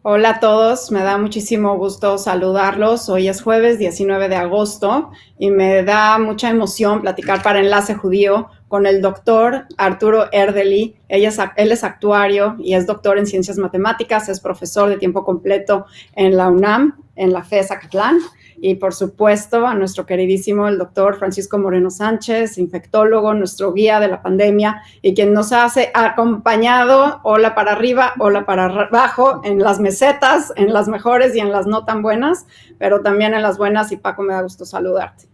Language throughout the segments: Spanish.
Hola a todos, me da muchísimo gusto saludarlos. Hoy es jueves 19 de agosto y me da mucha emoción platicar para Enlace Judío con el doctor Arturo Erdely. Él es actuario y es doctor en ciencias matemáticas, es profesor de tiempo completo en la UNAM, en la FES Acatlán. Y por supuesto a nuestro queridísimo el doctor Francisco Moreno Sánchez, infectólogo, nuestro guía de la pandemia y quien nos ha acompañado hola para arriba, hola para abajo, en las mesetas, en las mejores y en las no tan buenas, pero también en las buenas. Y Paco, me da gusto saludarte.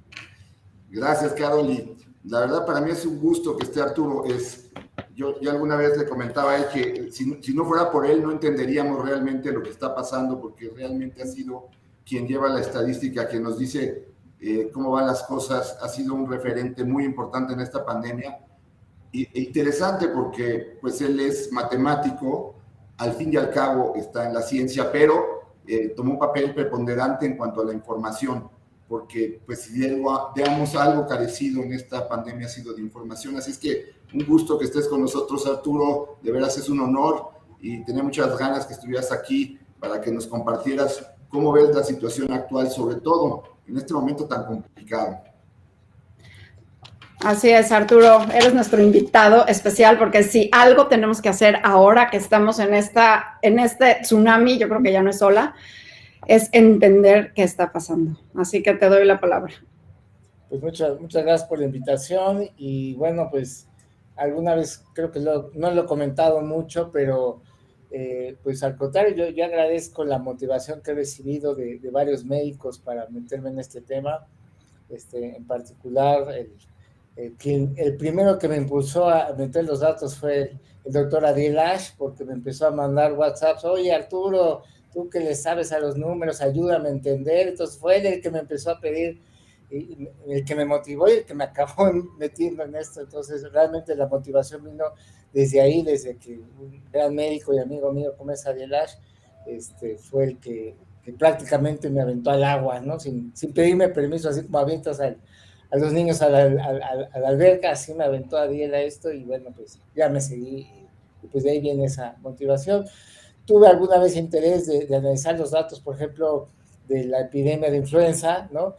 Gracias, Carol. Y la verdad para mí es un gusto que esté Arturo. Yo alguna vez le comentaba a él que si no fuera por él no entenderíamos realmente lo que está pasando, porque realmente ha sido quien lleva la estadística, quien nos dice cómo van las cosas, ha sido un referente muy importante en esta pandemia. Interesante porque pues él es matemático, al fin y al cabo está en la ciencia, pero tomó un papel preponderante en cuanto a la información, porque pues si veamos algo carecido en esta pandemia ha sido de información. Así es que un gusto que estés con nosotros, Arturo, de veras es un honor y tenía muchas ganas que estuvieras aquí para que nos compartieras cómo ves la situación actual, sobre todo en este momento tan complicado. Así es, Arturo, eres nuestro invitado especial porque si algo tenemos que hacer ahora que estamos en este tsunami, yo creo que ya no es ola, es entender qué está pasando. Así que te doy la palabra. Pues muchas gracias por la invitación y bueno, pues alguna vez creo que no lo he comentado mucho, pero pues al contrario, yo agradezco la motivación que he recibido de varios médicos para meterme en este tema, en particular el primero que me impulsó a meter los datos fue el doctor Adiel Ash, porque me empezó a mandar WhatsApps: oye Arturo, tú que le sabes a los números, ayúdame a entender. Entonces fue él el que me empezó a pedir, el que me motivó y el que me acabó metiendo en esto. Entonces realmente la motivación vino desde ahí, desde que un gran médico y amigo mío como es Adiel Ash, fue el que prácticamente me aventó al agua, ¿no? Sin pedirme permiso, así como avientas a los niños a la alberca, así me aventó Adiel a esto y bueno, pues ya me seguí y pues de ahí viene esa motivación. Tuve alguna vez interés de analizar los datos, por ejemplo, de la epidemia de influenza, ¿no?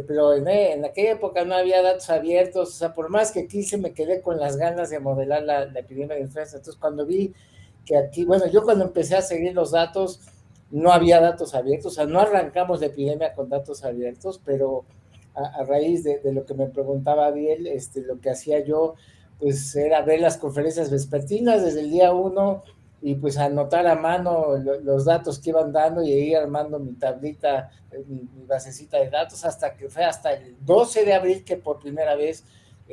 Pero en aquella época no había datos abiertos, o sea, por más que quise me quedé con las ganas de modelar la epidemia de influenza. Entonces cuando vi que aquí, bueno, yo cuando empecé a seguir los datos no había datos abiertos, o sea, no arrancamos la epidemia con datos abiertos, pero a raíz de lo que me preguntaba Ariel, lo que hacía yo, pues era ver las conferencias vespertinas desde el día 1 y pues anotar a mano los datos que iban dando y ir armando mi tablita, mi basecita de datos, hasta que fue hasta el 12 de abril que por primera vez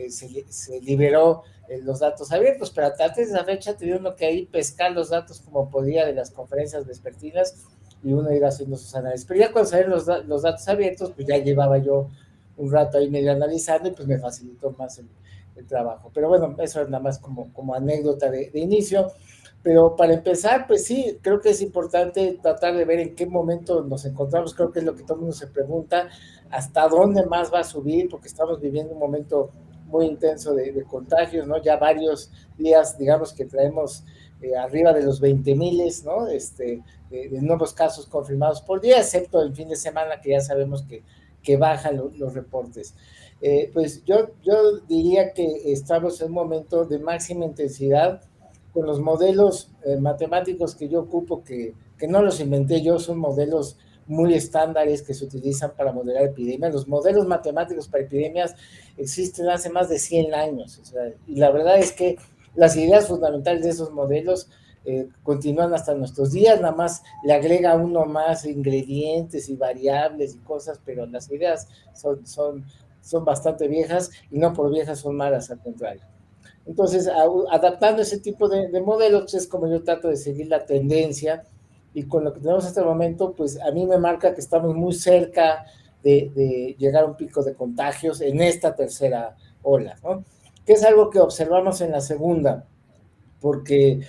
se liberó los datos abiertos, pero antes de esa fecha tenía uno que ir pescar los datos como podía de las conferencias vespertinas y uno iba haciendo sus análisis. Pero ya cuando salieron los datos abiertos, pues ya llevaba yo un rato ahí medio analizando y pues me facilitó más el trabajo. Pero bueno, eso es nada más como anécdota de inicio. Pero para empezar, pues sí, creo que es importante tratar de ver en qué momento nos encontramos. Creo que es lo que todo el mundo se pregunta, hasta dónde más va a subir, porque estamos viviendo un momento muy intenso de contagios, ¿no? Ya varios días, digamos que traemos arriba de los 20,000, ¿no? De nuevos casos confirmados por día, excepto el fin de semana, que ya sabemos que bajan los reportes. Pues yo diría que estamos en un momento de máxima intensidad con los modelos matemáticos que yo ocupo, que no los inventé yo, son modelos muy estándares que se utilizan para modelar epidemias. Los modelos matemáticos para epidemias existen hace más de 100 años, o sea, y la verdad es que las ideas fundamentales de esos modelos continúan hasta nuestros días, nada más le agrega uno más ingredientes y variables y cosas, pero las ideas son bastante viejas y no por viejas son malas, al contrario. Entonces, adaptando ese tipo de modelos, pues es como yo trato de seguir la tendencia, y con lo que tenemos hasta el momento, pues a mí me marca que estamos muy cerca de llegar a un pico de contagios en esta tercera ola, ¿no? Que es algo que observamos en la segunda, porque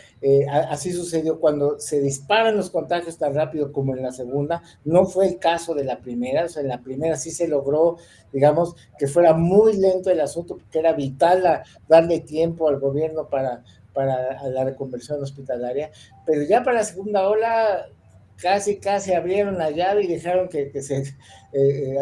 así sucedió cuando se disparan los contagios tan rápido como en la segunda. No fue el caso de la primera, o sea, en la primera sí se logró, digamos, que fuera muy lento el asunto, porque era vital darle tiempo al gobierno para la reconversión hospitalaria, pero ya para la segunda ola casi abrieron la llave y dejaron que se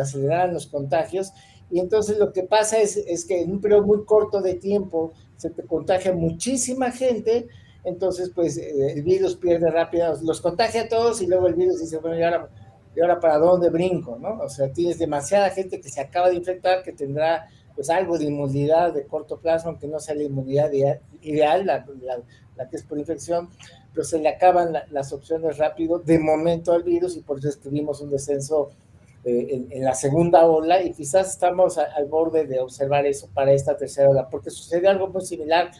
aceleraran los contagios. Y entonces lo que pasa es que en un periodo muy corto de tiempo se te contagia muchísima gente, entonces pues el virus pierde rápido, los contagia a todos y luego el virus dice, bueno, ¿y ahora para dónde brinco? ¿No? O sea, tienes demasiada gente que se acaba de infectar, que tendrá pues algo de inmunidad de corto plazo, aunque no sea la inmunidad ideal, la que es por infección, pero se le acaban las opciones rápido de momento al virus y por eso escribimos un descenso en la segunda ola y quizás estamos al borde de observar eso para esta tercera ola, porque sucedió algo muy similar,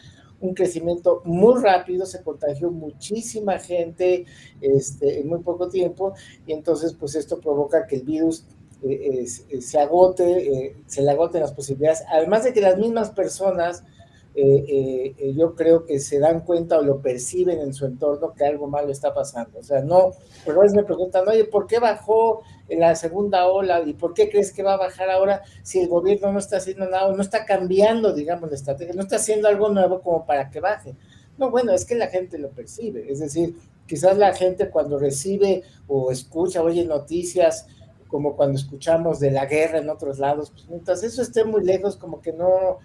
un crecimiento muy rápido, se contagió muchísima gente en muy poco tiempo y entonces pues esto provoca que el virus se le agoten las posibilidades, además de que las mismas personas yo creo que se dan cuenta o lo perciben en su entorno que algo malo está pasando. O sea, no, pero a veces me preguntan, oye, ¿por qué bajó en la segunda ola? ¿Y por qué crees que va a bajar ahora si el gobierno no está haciendo nada, no está cambiando, digamos, la estrategia, no está haciendo algo nuevo como para que baje? No, bueno, es que la gente lo percibe. Es decir, quizás la gente cuando recibe o escucha, oye noticias, como cuando escuchamos de la guerra en otros lados, pues mientras eso esté muy lejos, como que no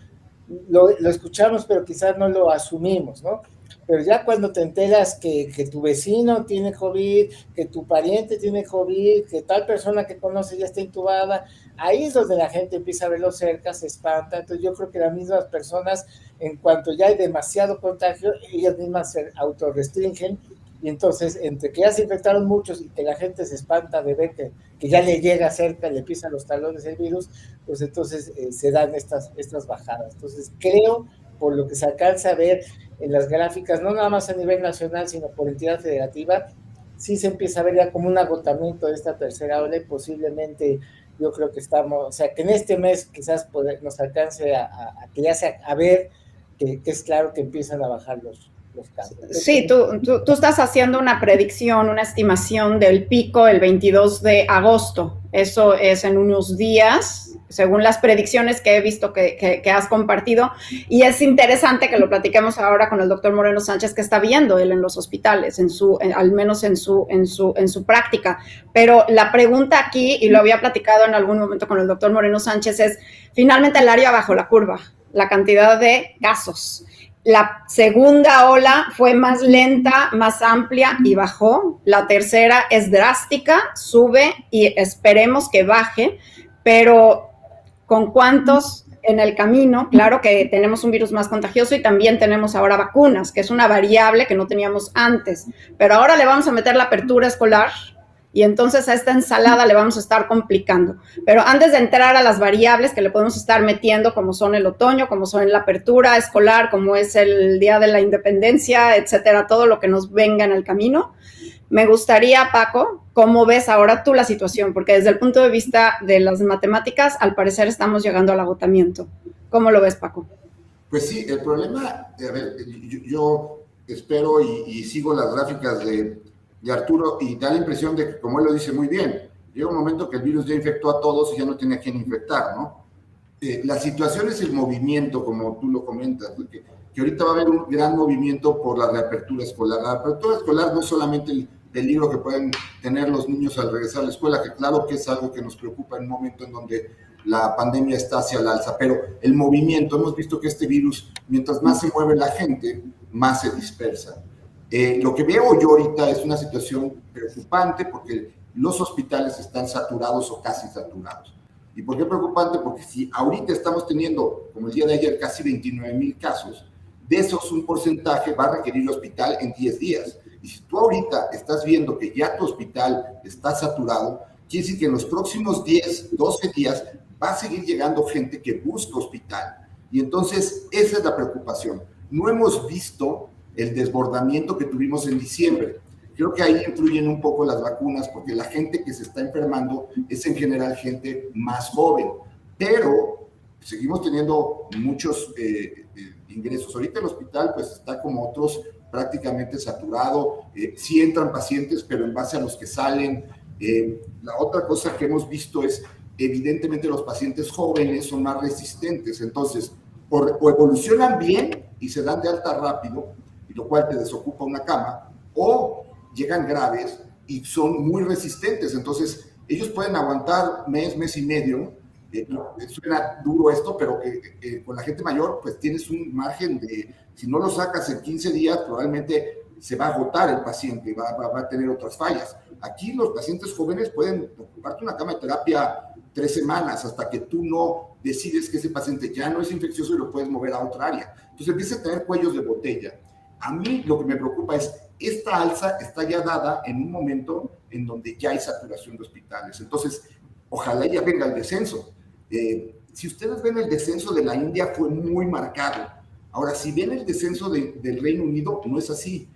lo escuchamos, pero quizás no lo asumimos, ¿no? Pero ya cuando te enteras que tu vecino tiene COVID, que tu pariente tiene COVID, que tal persona que conoces ya está intubada, ahí es donde la gente empieza a verlo cerca, se espanta. Entonces yo creo que las mismas personas, en cuanto ya hay demasiado contagio, ellas mismas se autorrestringen y entonces entre que ya se infectaron muchos y que la gente se espanta de ver que ya le llega cerca, le pisan los talones el virus, pues entonces se dan estas bajadas. Entonces creo, por lo que se alcanza a ver en las gráficas, no nada más a nivel nacional, sino por entidad federativa, sí se empieza a ver ya como un agotamiento de esta tercera ola y posiblemente yo creo que estamos, o sea, que en este mes quizás nos alcance a que ya sea a ver que es claro que empiezan a bajar los casos. Sí, tú estás haciendo una predicción, una estimación del pico el 22 de agosto. Eso es en unos días, según las predicciones que he visto que has compartido. Y es interesante que lo platiquemos ahora con el doctor Moreno Sánchez, que está viendo él en los hospitales, al menos en su práctica. Pero la pregunta aquí, y lo había platicado en algún momento con el doctor Moreno Sánchez, es finalmente el área bajo la curva, la cantidad de casos. La segunda ola fue más lenta, más amplia y bajó. La tercera es drástica, sube y esperemos que baje, pero ¿con cuántos en el camino? Claro que tenemos un virus más contagioso y también tenemos ahora vacunas, que es una variable que no teníamos antes, pero ahora le vamos a meter la apertura escolar y entonces a esta ensalada le vamos a estar complicando. Pero antes de entrar a las variables que le podemos estar metiendo, como son el otoño, como son la apertura escolar, como es el Día de la Independencia, etcétera, todo lo que nos venga en el camino, me gustaría, Paco, ¿cómo ves ahora tú la situación? Porque desde el punto de vista de las matemáticas, al parecer estamos llegando al agotamiento. ¿Cómo lo ves, Paco? Pues sí, el problema, a ver, yo espero y sigo las gráficas de Arturo y da la impresión de que, como él lo dice muy bien, llega un momento que el virus ya infectó a todos y ya no tiene a quién infectar, ¿no? La situación es el movimiento, como tú lo comentas, que ahorita va a haber un gran movimiento por la reapertura escolar. La reapertura escolar no es solamente el peligro que pueden tener los niños al regresar a la escuela, que claro que es algo que nos preocupa en un momento en donde la pandemia está hacia el alza, pero el movimiento, hemos visto que este virus, mientras más se mueve la gente, más se dispersa. Lo que veo yo ahorita es una situación preocupante porque los hospitales están saturados o casi saturados. ¿Y por qué preocupante? Porque si ahorita estamos teniendo, como el día de ayer, casi 29,000 casos, de esos un porcentaje va a requerir el hospital en 10 días. Y si tú ahorita estás viendo que ya tu hospital está saturado, quiere decir que en los próximos 10, 12 días va a seguir llegando gente que busca hospital. Y entonces esa es la preocupación. No hemos visto el desbordamiento que tuvimos en diciembre. Creo que ahí influyen un poco las vacunas, porque la gente que se está enfermando es en general gente más joven, pero seguimos teniendo muchos ingresos. Ahorita el hospital pues está como otros prácticamente saturado, sí entran pacientes, pero en base a los que salen. La otra cosa que hemos visto es, evidentemente los pacientes jóvenes son más resistentes, entonces o evolucionan bien y se dan de alta rápido, y lo cual te desocupa una cama, o llegan graves y son muy resistentes. Entonces, ellos pueden aguantar mes y medio. Suena duro esto, pero con la gente mayor, pues tienes un margen de, si no lo sacas en 15 días, probablemente se va a agotar el paciente, va a tener otras fallas. Aquí los pacientes jóvenes pueden ocuparte una cama de terapia 3 semanas hasta que tú no decides que ese paciente ya no es infeccioso y lo puedes mover a otra área. Entonces empieza a tener cuellos de botella. A mí lo que me preocupa es, esta alza está ya dada en un momento en donde ya hay saturación de hospitales. Entonces, ojalá ya venga el descenso. Si ustedes ven el descenso de la India, fue muy marcado. Ahora, si ven el descenso del Reino Unido, no es así.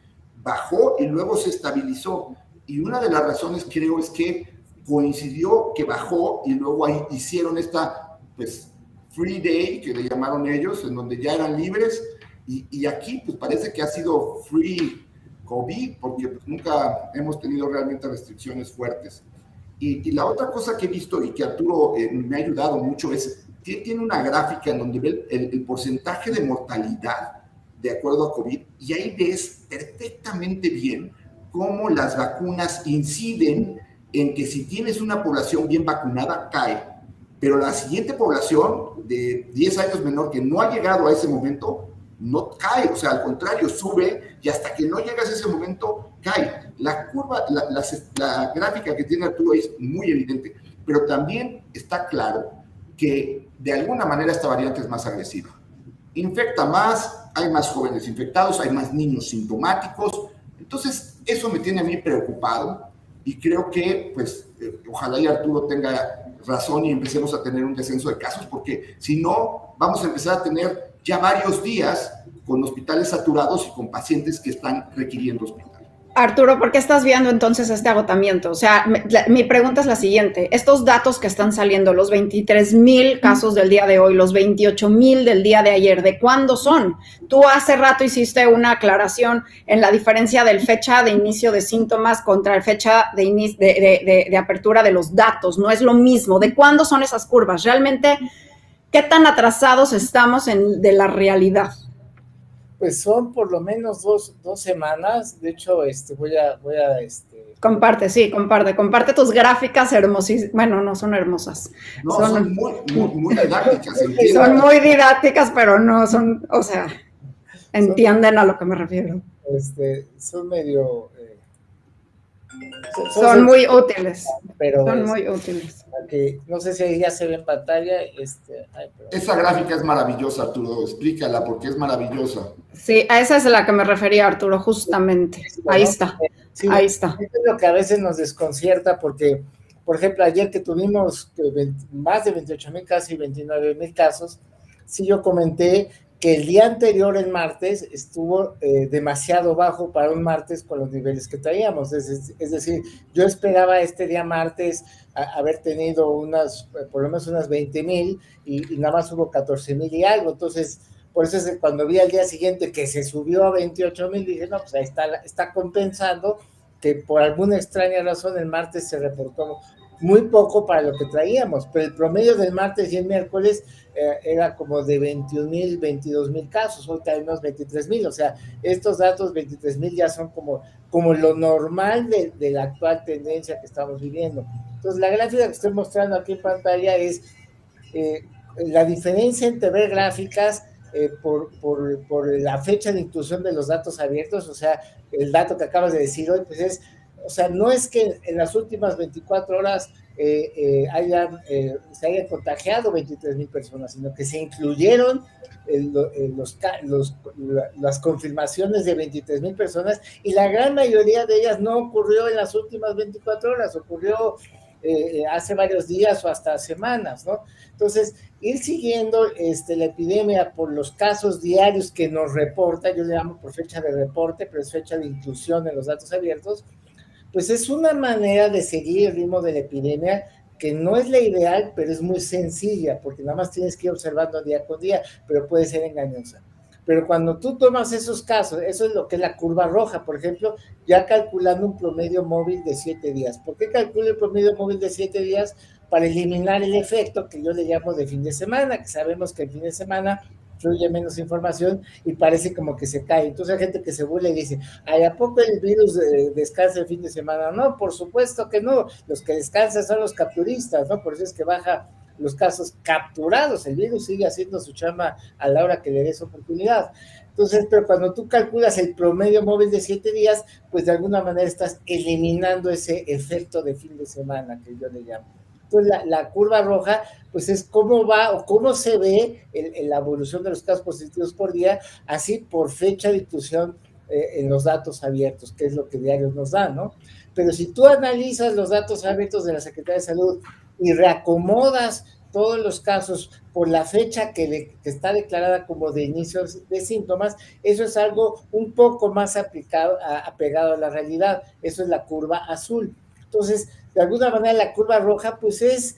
Bajó y luego se estabilizó. Y una de las razones, creo, es que coincidió que bajó y luego ahí hicieron esta, pues, free day, que le llamaron ellos, en donde ya eran libres. Y aquí, pues, parece que ha sido free COVID, porque pues, nunca hemos tenido realmente restricciones fuertes. Y la otra cosa que he visto y que Arturo me ha ayudado mucho es que tiene una gráfica en donde ve el porcentaje de mortalidad de acuerdo a COVID, y ahí ves perfectamente bien cómo las vacunas inciden en que si tienes una población bien vacunada, cae, pero la siguiente población de 10 años menor que no ha llegado a ese momento, no cae, o sea, al contrario, sube, y hasta que no llegas a ese momento, cae. La curva, la gráfica que tiene Arturo es muy evidente, pero también está claro que de alguna manera esta variante es más agresiva. Infecta más, hay más jóvenes infectados, hay más niños sintomáticos. Entonces, eso me tiene a mí preocupado y creo que, pues, ojalá y Arturo tenga razón y empecemos a tener un descenso de casos, porque si no, vamos a empezar a tener ya varios días con hospitales saturados y con pacientes que están requiriendo hospital. Arturo, ¿por qué estás viendo entonces este agotamiento? O sea, mi pregunta es la siguiente. Estos datos que están saliendo, los 23,000 casos del día de hoy, los 28,000 del día de ayer, ¿de cuándo son? Tú hace rato hiciste una aclaración en la diferencia del fecha de inicio de síntomas contra la fecha de apertura de los datos. No es lo mismo. ¿De cuándo son esas curvas? Realmente, ¿qué tan atrasados estamos de la realidad? Pues son por lo menos dos semanas. De hecho, voy a comparte tus gráficas hermosísimas. Bueno, no son hermosas. No, son muy didácticas. Son muy didácticas, pero no son, o sea, entienden a lo que me refiero. Son medio... son muy útiles. Pero son muy útiles. Okay. No sé si ya se ve en pantalla. Esa gráfica es maravillosa, Arturo. Explícala porque es maravillosa. Sí, a esa es a la que me refería, Arturo, justamente. Ahí está. Sí, ahí está. Es lo que a veces nos desconcierta porque, por ejemplo, ayer que tuvimos más de 28,000, casi 29,000 casos, sí yo comenté que el día anterior, el martes, estuvo demasiado bajo para un martes con los niveles que traíamos. Es decir, yo esperaba este día martes haber tenido por lo menos unas 20,000 y nada más hubo 14,000 y algo. Entonces, por eso es que cuando vi al día siguiente que se subió a 28,000, dije, no, pues ahí está compensando que por alguna extraña razón el martes se reportó muy poco para lo que traíamos, pero el promedio del martes y el miércoles era como de 21,000, 22,000 casos, hoy tenemos 23,000, o sea, estos datos 23,000 ya son como lo normal de la actual tendencia que estamos viviendo. Entonces, la gráfica que estoy mostrando aquí en pantalla es la diferencia entre ver gráficas por la fecha de inclusión de los datos abiertos, o sea, el dato que acabas de decir hoy, pues o sea, no es que en las últimas 24 horas se hayan contagiado 23,000 personas, sino que se incluyeron las confirmaciones de 23,000 personas y la gran mayoría de ellas no ocurrió en las últimas 24 horas, ocurrió hace varios días o hasta semanas, ¿no? Entonces, ir siguiendo la epidemia por los casos diarios que nos reporta, yo le llamo por fecha de reporte, pero es fecha de inclusión en los datos abiertos, pues es una manera de seguir el ritmo de la epidemia que no es la ideal, pero es muy sencilla, porque nada más tienes que ir observando día con día, pero puede ser engañosa. Pero cuando tú tomas esos casos, eso es lo que es la curva roja, por ejemplo, ya calculando un promedio móvil de 7 días. ¿Por qué calculo el promedio móvil de 7 días? Para eliminar el efecto que yo le llamo de fin de semana, que sabemos que el fin de semana fluye menos información y parece como que se cae. Entonces hay gente que se burla y dice, ¿ay, a poco el virus descansa el fin de semana? No, por supuesto que no. Los que descansan son los capturistas, ¿no? Por eso es que baja los casos capturados. El virus sigue haciendo su chamba a la hora que le des oportunidad. Entonces, pero cuando tú calculas el promedio móvil de 7 días, pues de alguna manera estás eliminando ese efecto de fin de semana que yo le llamo. Entonces, la curva roja, pues es cómo va o cómo se ve la evolución de los casos positivos por día, así por fecha de difusión en los datos abiertos, que es lo que diarios nos dan, ¿no? Pero si tú analizas los datos abiertos de la Secretaría de Salud y reacomodas todos los casos por la fecha que está declarada como de inicio de síntomas, eso es algo un poco más apegado a la realidad. Eso es la curva azul. Entonces, de alguna manera, la curva roja, pues es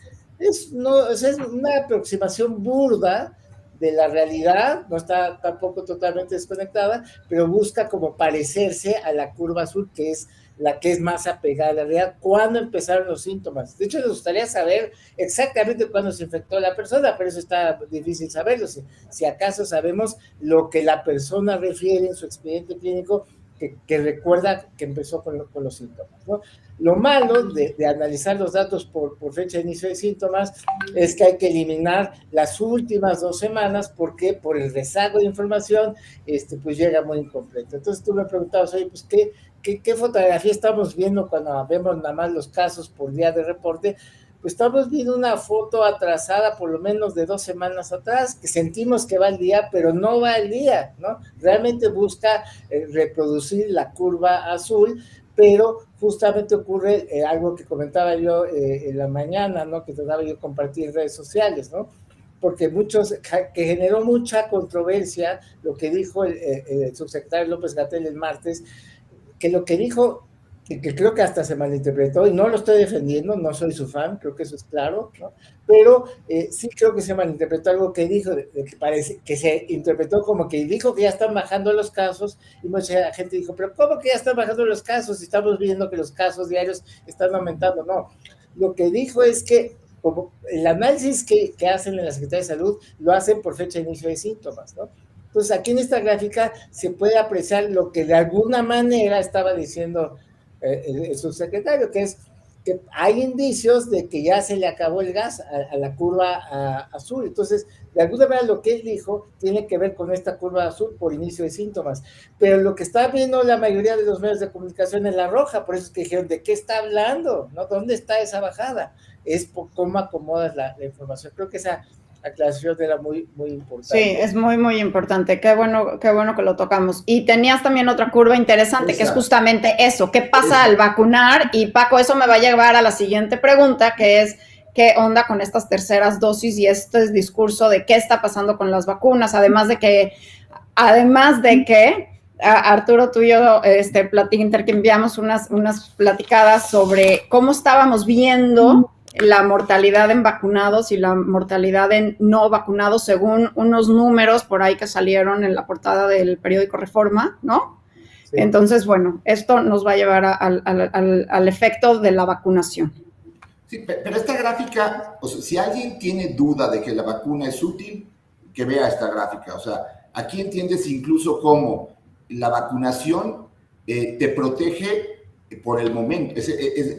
una aproximación burda de la realidad, no está tampoco totalmente desconectada, pero busca como parecerse a la curva azul, que es la que es más apegada a la realidad. ¿Cuándo empezaron los síntomas? De hecho, nos gustaría saber exactamente cuándo se infectó la persona, pero eso está difícil saberlo. Si acaso sabemos lo que la persona refiere en su expediente clínico, que recuerda que empezó con los síntomas, ¿no? Lo malo de analizar los datos por fecha de inicio de síntomas es que hay que eliminar las últimas 2 semanas porque por el rezago de información, pues llega muy incompleto. Entonces tú me preguntabas, oye, pues ¿qué fotografía estamos viendo cuando vemos nada más los casos por día de reporte? Pues estamos viendo una foto atrasada por lo menos de 2 semanas atrás, que sentimos que va al día, pero no va al día, ¿no? Realmente busca reproducir la curva azul, pero justamente ocurre algo que comentaba yo en la mañana, ¿no? Que trataba yo de compartir en redes sociales, ¿no? Porque que generó mucha controversia lo que dijo el subsecretario López-Gatell el martes, que lo que dijo, que creo que hasta se malinterpretó, y no lo estoy defendiendo, no soy su fan, creo que eso es claro, ¿no? Pero sí creo que se malinterpretó algo que dijo, que parece que se interpretó como que dijo que ya están bajando los casos, y mucha gente dijo, pero ¿cómo que ya están bajando los casos? Si estamos viendo que los casos diarios están aumentando. No, lo que dijo es que como el análisis que hacen en la Secretaría de Salud lo hacen por fecha de inicio de síntomas, ¿no? Entonces aquí en esta gráfica se puede apreciar lo que de alguna manera estaba diciendo el subsecretario, que es que hay indicios de que ya se le acabó el gas a la curva azul. Entonces, de alguna manera lo que él dijo tiene que ver con esta curva azul por inicio de síntomas. Pero lo que está viendo la mayoría de los medios de comunicación es la roja, por eso es que dijeron, ¿de qué está hablando? ¿No? ¿Dónde está esa bajada? Es por cómo acomodas la información. Creo que esa aclaración era muy, muy importante. Sí, es muy, muy importante. Qué bueno que lo tocamos. Y tenías también otra curva interesante, que es justamente eso. ¿Qué pasa al vacunar? Y Paco, eso me va a llevar a la siguiente pregunta, que es, ¿qué onda con estas terceras dosis y este discurso de qué está pasando con las vacunas? Además de que Arturo, tú y yo intercambiamos unas platicadas sobre cómo estábamos viendo la mortalidad en vacunados y la mortalidad en no vacunados según unos números por ahí que salieron en la portada del periódico Reforma, ¿no? Sí. Entonces, bueno, esto nos va a llevar al efecto de la vacunación. Sí, pero esta gráfica, o sea, si alguien tiene duda de que la vacuna es útil, que vea esta gráfica. O sea, aquí entiendes incluso cómo la vacunación te protege por el momento,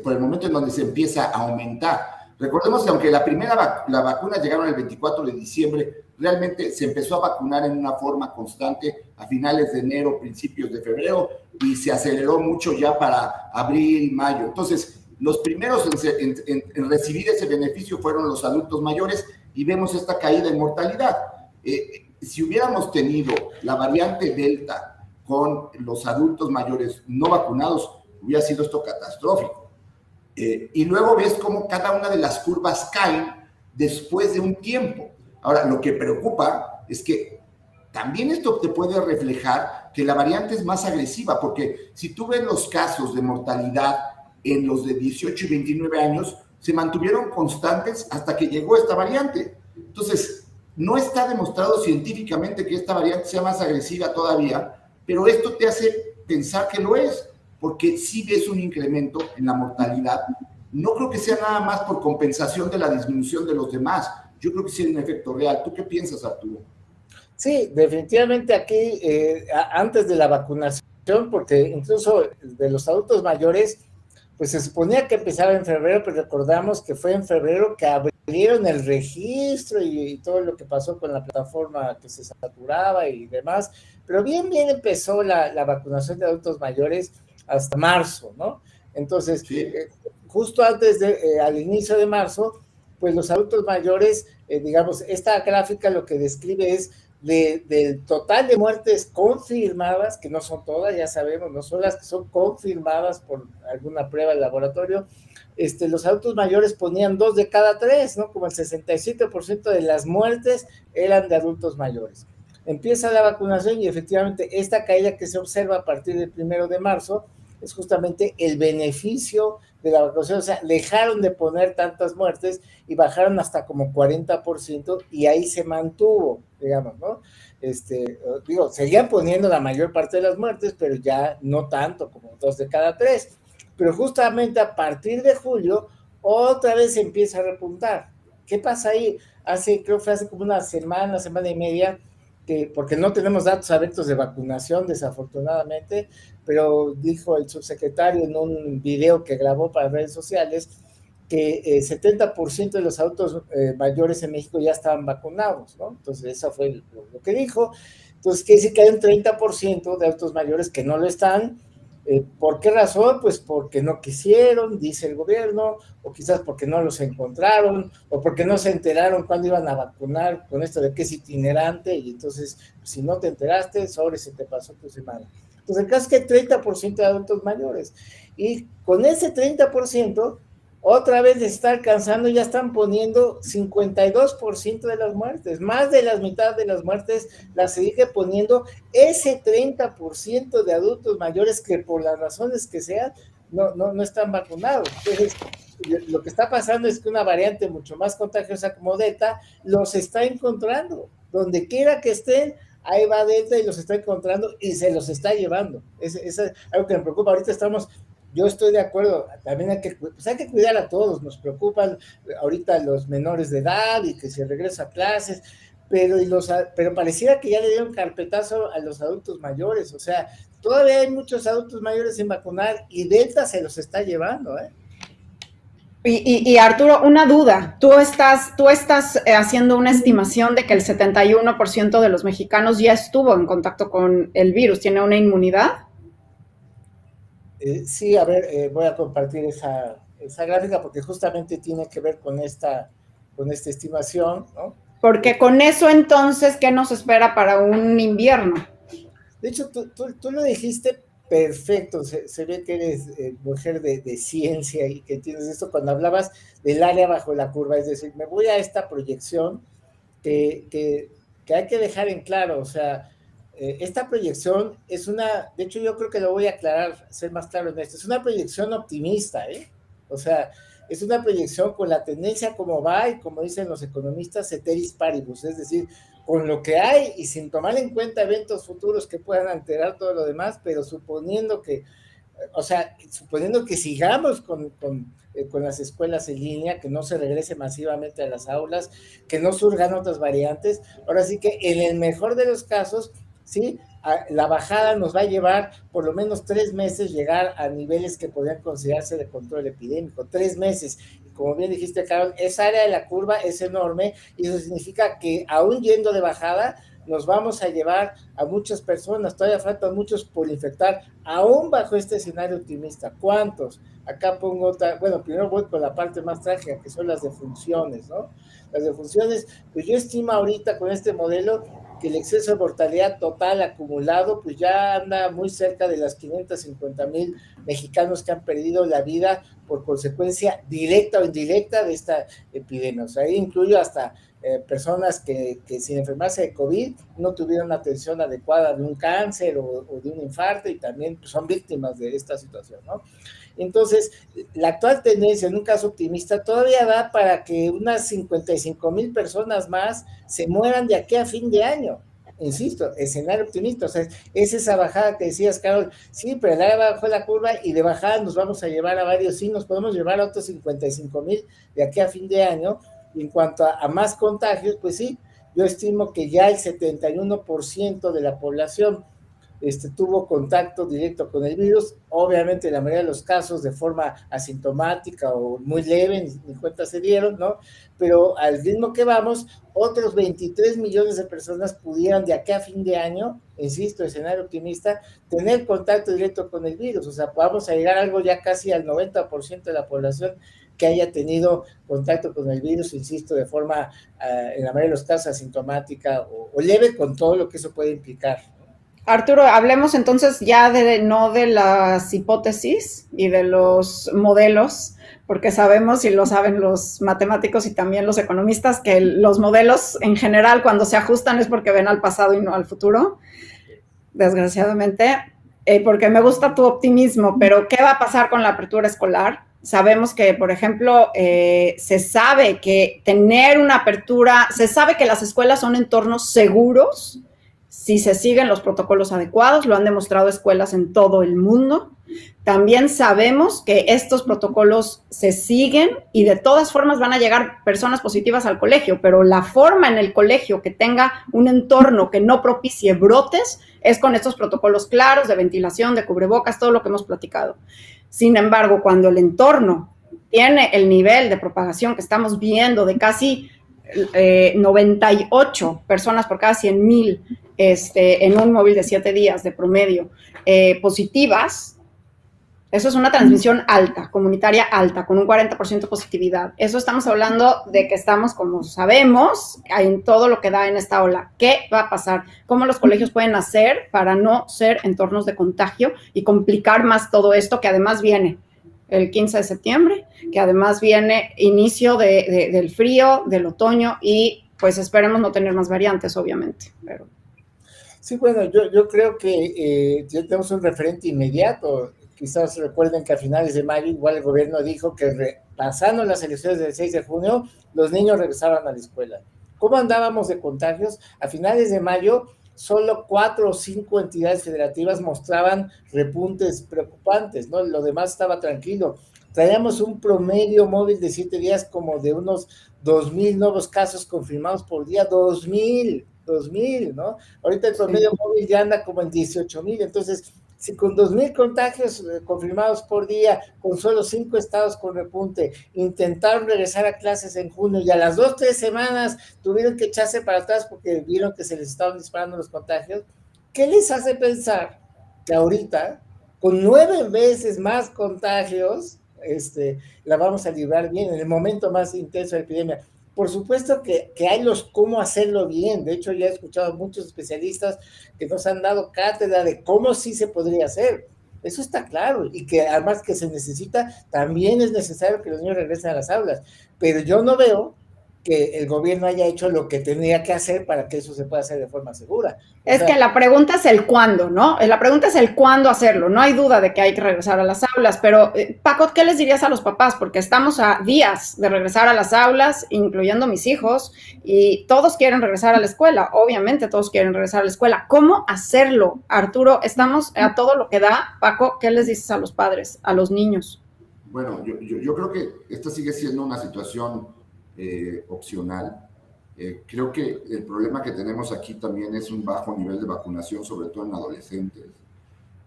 por el momento en donde se empieza a aumentar. Recordemos que aunque la vacuna llegaron el 24 de diciembre, realmente se empezó a vacunar en una forma constante a finales de enero, principios de febrero, y se aceleró mucho ya para abril, mayo. Entonces, los primeros en recibir ese beneficio fueron los adultos mayores, y vemos esta caída en mortalidad. Si hubiéramos tenido la variante Delta con los adultos mayores no vacunados, hubiera sido esto catastrófico. Y luego ves cómo cada una de las curvas caen después de un tiempo. Ahora, lo que preocupa es que también esto te puede reflejar que la variante es más agresiva, porque si tú ves los casos de mortalidad en los de 18 y 29 años, se mantuvieron constantes hasta que llegó esta variante. Entonces, no está demostrado científicamente que esta variante sea más agresiva todavía, pero esto te hace pensar que lo es, porque sí ves un incremento en la mortalidad. No creo que sea nada más por compensación de la disminución de los demás. Yo creo que sí hay un efecto real. ¿Tú qué piensas, Arturo? Sí, definitivamente aquí, antes de la vacunación, porque incluso de los adultos mayores, pues se suponía que empezaba en febrero, pero recordamos que fue en febrero que abrieron el registro y todo lo que pasó con la plataforma que se saturaba y demás, pero bien empezó la vacunación de adultos mayores hasta marzo, ¿no? Entonces, Sí, justo antes al inicio de marzo, pues los adultos mayores, digamos, esta gráfica lo que describe es del total de muertes confirmadas, que no son todas, ya sabemos, no son las que son confirmadas por alguna prueba de laboratorio, los adultos mayores ponían 2 de cada 3, ¿no? Como el 67% de las muertes eran de adultos mayores. Empieza la vacunación y efectivamente esta caída que se observa a partir del 1 de marzo es justamente el beneficio de la vacunación, o sea, dejaron de poner tantas muertes y bajaron hasta como 40% y ahí se mantuvo, digamos, ¿no? Digo, seguían poniendo la mayor parte de las muertes, pero ya no tanto, como 2 de cada 3. Pero justamente a partir de julio, otra vez se empieza a repuntar. ¿Qué pasa ahí? Creo que fue hace como una semana y media, porque no tenemos datos abiertos de vacunación, desafortunadamente, pero dijo el subsecretario en un video que grabó para redes sociales que 70% de los adultos mayores en México ya estaban vacunados, ¿no? Entonces, eso fue lo que dijo. Entonces, quiere decir que hay un 30% de adultos mayores que no lo están. ¿Por qué razón? Pues porque no quisieron, dice el gobierno, o quizás porque no los encontraron, o porque no se enteraron cuándo iban a vacunar con esto de que es itinerante, y entonces, si no te enteraste, sobre se te pasó tu semana. Entonces, el caso es que hay 30% de adultos mayores, y con ese 30%, otra vez les está alcanzando, ya están poniendo 52% de las muertes, más de la mitad de las muertes las sigue poniendo ese 30% de adultos mayores que por las razones que sean no están vacunados. Entonces, lo que está pasando es que una variante mucho más contagiosa como Delta los está encontrando, donde quiera que estén, ahí va Delta y los está encontrando y se los está llevando. Es algo que me preocupa. Ahorita yo estoy de acuerdo, también hay que cuidar a todos, nos preocupan ahorita los menores de edad y que se regresa a clases, pero pareciera que ya le dieron carpetazo a los adultos mayores, o sea, todavía hay muchos adultos mayores sin vacunar y Delta se los está llevando, ¿eh? Y Arturo, una duda. ¿Tú estás haciendo una estimación de que el 71% de los mexicanos ya estuvo en contacto con el virus? ¿Tiene una inmunidad? Sí, a ver, voy a compartir esa gráfica porque justamente tiene que ver con esta estimación, ¿no? Porque con eso entonces, ¿qué nos espera para un invierno? De hecho, tú lo dijiste perfecto, se ve que eres mujer de ciencia y que entiendes esto cuando hablabas del área bajo la curva, es decir, me voy a esta proyección que hay que dejar en claro, o sea, esta proyección de hecho yo creo que lo voy a aclarar, ser más claro en esto, es una proyección optimista, ¿eh? O sea, es una proyección con la tendencia como va y como dicen los economistas, ceteris paribus, es decir, con lo que hay y sin tomar en cuenta eventos futuros que puedan alterar todo lo demás, pero suponiendo que sigamos con las escuelas en línea, que no se regrese masivamente a las aulas, que no surjan otras variantes, ahora sí que en el mejor de los casos, sí, la bajada nos va a llevar por lo menos 3 meses llegar a niveles que podrían considerarse de control epidémico, 3 meses. Y como bien dijiste, Carol, esa área de la curva es enorme y eso significa que aún yendo de bajada, nos vamos a llevar a muchas personas, todavía faltan muchos por infectar, aún bajo este escenario optimista. ¿Cuántos? Acá pongo primero voy con la parte más trágica, que son las defunciones, ¿no? Las defunciones, pues yo estimo ahorita con este modelo que el exceso de mortalidad total acumulado, pues ya anda muy cerca de las 550,000 mexicanos que han perdido la vida por consecuencia directa o indirecta de esta epidemia. O sea, ahí incluyo hasta personas que sin enfermarse de COVID no tuvieron atención adecuada de un cáncer o de un infarto y también pues, son víctimas de esta situación, ¿no? Entonces, la actual tendencia, en un caso optimista, todavía da para que unas 55,000 personas más se mueran de aquí a fin de año. Insisto, escenario optimista, o sea, es esa bajada que decías, Carol, sí, pero el área bajó la curva y de bajada nos vamos a llevar a varios, sí, nos podemos llevar a otros 55,000 de aquí a fin de año. Y en cuanto a más contagios, pues sí, yo estimo que ya el 71% de la población tuvo contacto directo con el virus, obviamente en la mayoría de los casos de forma asintomática o muy leve, ni cuenta se dieron, ¿no? Pero al ritmo que vamos, otros 23 millones de personas pudieran de aquí a fin de año, insisto, escenario optimista, tener contacto directo con el virus, o sea, vamos a llegar a algo ya casi al 90% de la población que haya tenido contacto con el virus, insisto, de forma, en la mayoría de los casos, asintomática o leve, con todo lo que eso puede implicar. Arturo, hablemos entonces ya no de las hipótesis y de los modelos, porque sabemos y lo saben los matemáticos y también los economistas que los modelos en general cuando se ajustan es porque ven al pasado y no al futuro, desgraciadamente, porque me gusta tu optimismo, pero ¿qué va a pasar con la apertura escolar? Sabemos que, por ejemplo, se sabe que tener una apertura, se sabe que las escuelas son entornos seguros si se siguen los protocolos adecuados, lo han demostrado escuelas en todo el mundo. También sabemos que estos protocolos se siguen y de todas formas van a llegar personas positivas al colegio, pero la forma en el colegio que tenga un entorno que no propicie brotes es con estos protocolos claros de ventilación, de cubrebocas, todo lo que hemos platicado. Sin embargo, cuando el entorno tiene el nivel de propagación que estamos viendo de casi 98 personas por cada 100,000 en un móvil de 7 días de promedio positivas, eso es una transmisión alta, comunitaria alta, con un 40% positividad. Eso estamos hablando de que estamos, como sabemos, en todo lo que da en esta ola. ¿Qué va a pasar? ¿Cómo los colegios pueden hacer para no ser entornos de contagio y complicar más todo esto que además viene el 15 de septiembre, que además viene inicio del frío, del otoño y pues esperemos no tener más variantes, obviamente. Pero... Sí, bueno, yo creo que ya tenemos un referente inmediato. Quizás recuerden que a finales de mayo igual el gobierno dijo que pasando las elecciones del 6 de junio, los niños regresaban a la escuela. ¿Cómo andábamos de contagios? A finales de mayo, solo 4 o 5 entidades federativas mostraban repuntes preocupantes, ¿no? Lo demás estaba tranquilo. Traíamos un promedio móvil de 7 días como de unos 2,000 nuevos casos confirmados por día, 2,000, ¿no? Ahorita el promedio móvil ya anda como en 18,000, entonces... Si con 2,000 contagios confirmados por día, con solo 5 estados con repunte, intentaron regresar a clases en junio y a las 2 o 3 semanas tuvieron que echarse para atrás porque vieron que se les estaban disparando los contagios, ¿qué les hace pensar que ahorita, con 9 veces más contagios, la vamos a librar bien en el momento más intenso de la epidemia? Por supuesto que hay cómo hacerlo bien. De hecho, ya he escuchado a muchos especialistas que nos han dado cátedra de cómo sí se podría hacer. Eso está claro. Y que además que se necesita, también es necesario que los niños regresen a las aulas. Pero yo no veo que el gobierno haya hecho lo que tenía que hacer para que eso se pueda hacer de forma segura. Es que la pregunta es el cuándo, ¿no? La pregunta es el cuándo hacerlo. No hay duda de que hay que regresar a las aulas, pero Paco, ¿qué les dirías a los papás? Porque estamos a días de regresar a las aulas, incluyendo mis hijos, y todos quieren regresar a la escuela. Obviamente todos quieren regresar a la escuela. ¿Cómo hacerlo, Arturo? Estamos a todo lo que da. Paco, ¿qué les dices a los padres, a los niños? Bueno, yo creo que esta sigue siendo una situación opcional. Creo que el problema que tenemos aquí también es un bajo nivel de vacunación, sobre todo en adolescentes.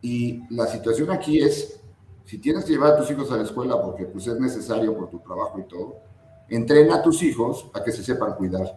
Y la situación aquí es, si tienes que llevar a tus hijos a la escuela porque pues, es necesario por tu trabajo y todo, entrena a tus hijos a que se sepan cuidar.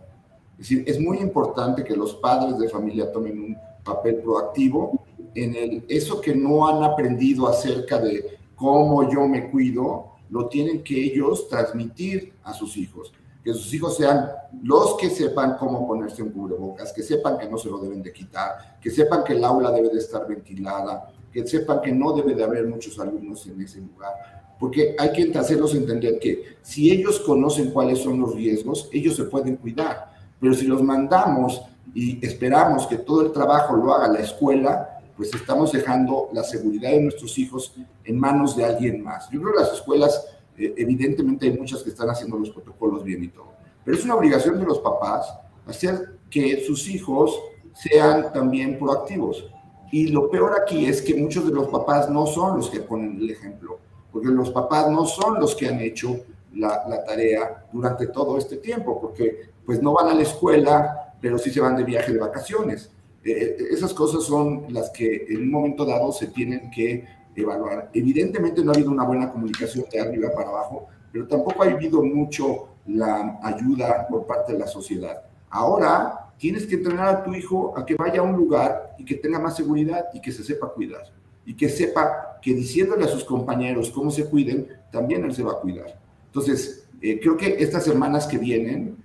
Es decir, es muy importante que los padres de familia tomen un papel proactivo en eso que no han aprendido acerca de cómo yo me cuido, lo tienen que ellos transmitir a sus hijos. Que sus hijos sean los que sepan cómo ponerse un cubrebocas, que sepan que no se lo deben de quitar, que sepan que el aula debe de estar ventilada, que sepan que no debe de haber muchos alumnos en ese lugar, porque hay que hacerlos entender que si ellos conocen cuáles son los riesgos, ellos se pueden cuidar, pero si los mandamos y esperamos que todo el trabajo lo haga la escuela, pues estamos dejando la seguridad de nuestros hijos en manos de alguien más. Yo creo que las escuelas... evidentemente hay muchas que están haciendo los protocolos bien y todo, pero es una obligación de los papás hacer que sus hijos sean también proactivos. Y lo peor aquí es que muchos de los papás no son los que ponen el ejemplo, porque los papás no son los que han hecho la tarea durante todo este tiempo, porque pues no van a la escuela pero sí se van de viaje de vacaciones. Esas cosas son las que en un momento dado se tienen que evaluar. Evidentemente no ha habido una buena comunicación de arriba para abajo, pero tampoco ha habido mucho la ayuda por parte de la sociedad. Ahora tienes que entrenar a tu hijo a que vaya a un lugar y que tenga más seguridad y que se sepa cuidar. Y que sepa que diciéndole a sus compañeros cómo se cuiden, también él se va a cuidar. Entonces, creo que estas semanas que vienen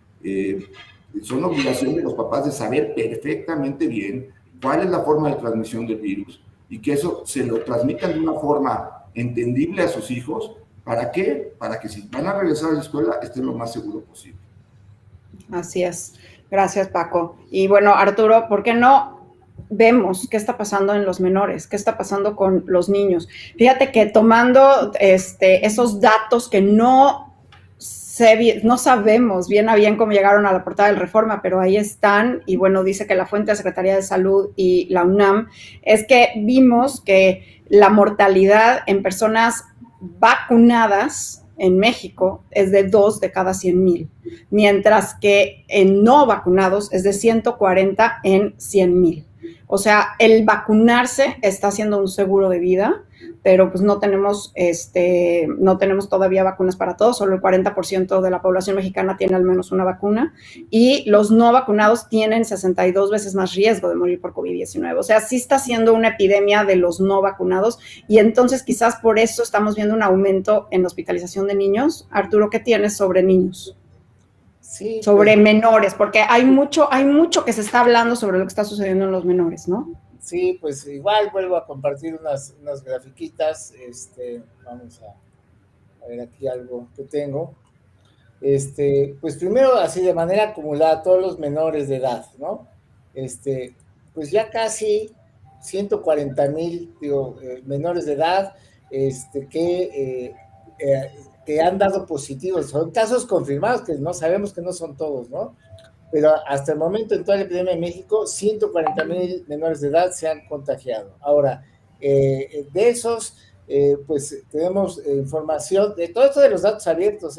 son obligación de los papás de saber perfectamente bien cuál es la forma de transmisión del virus y que eso se lo transmitan de una forma entendible a sus hijos. ¿Para qué? Para que si van a regresar a la escuela estén lo más seguro posible. Así es. Gracias, Paco. Y bueno, Arturo, ¿por qué no vemos qué está pasando en los menores? ¿Qué está pasando con los niños? Fíjate que tomando esos datos que no sabemos bien a bien cómo llegaron a la portada del Reforma, pero ahí están, y bueno, dice que la fuente de Secretaría de Salud y la UNAM, es que vimos que la mortalidad en personas vacunadas en México es de 2 de cada 100,000, mientras que en no vacunados es de 140 en 100,000. O sea, el vacunarse está siendo un seguro de vida, pero pues no tenemos todavía vacunas para todos, solo el 40% de la población mexicana tiene al menos una vacuna, y los no vacunados tienen 62 veces más riesgo de morir por COVID-19. O sea, sí está siendo una epidemia de los no vacunados, y entonces quizás por eso estamos viendo un aumento en hospitalización de niños. Arturo, ¿qué tienes sobre niños? Sí, sobre menores, porque hay mucho que se está hablando sobre lo que está sucediendo en los menores, ¿no? Sí, pues igual vuelvo a compartir unas grafiquitas. Vamos a ver aquí algo que tengo. Pues primero, así de manera acumulada, todos los menores de edad, ¿no? Pues ya casi 140,000, menores de edad, que han dado positivos. Son casos confirmados, que no sabemos que no son todos, ¿no? Pero hasta el momento en toda la epidemia de México, 140,000 menores de edad se han contagiado. Ahora, de esos, pues tenemos información de todo esto de los datos abiertos,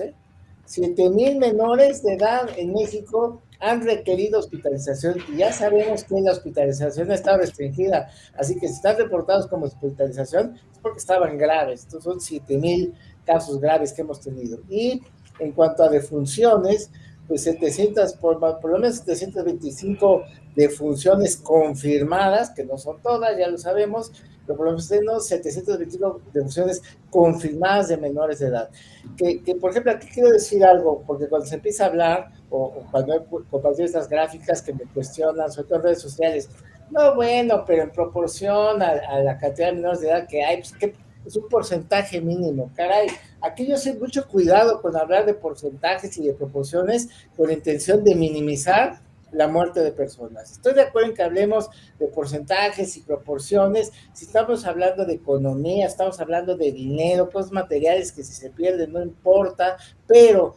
7,000 menores de edad en México han requerido hospitalización, y ya sabemos que la hospitalización está restringida, así que si están reportados como hospitalización es porque estaban graves. Estos son 7,000 casos graves que hemos tenido. Y en cuanto a defunciones, pues 700, por lo menos 725 defunciones confirmadas, que no son todas, ya lo sabemos, pero por lo menos 725 defunciones confirmadas de menores de edad. Que por ejemplo, aquí quiero decir algo, porque cuando se empieza a hablar, o cuando he compartido estas gráficas que me cuestionan, sobre todo en redes sociales, no, bueno, pero en proporción a la cantidad de menores de edad que hay, pues que es un porcentaje mínimo, caray. Aquí yo sé mucho cuidado con hablar de porcentajes y de proporciones con la intención de minimizar la muerte de personas. Estoy de acuerdo en que hablemos de porcentajes y proporciones, si estamos hablando de economía, estamos hablando de dinero, cosas materiales que si se pierden no importa, pero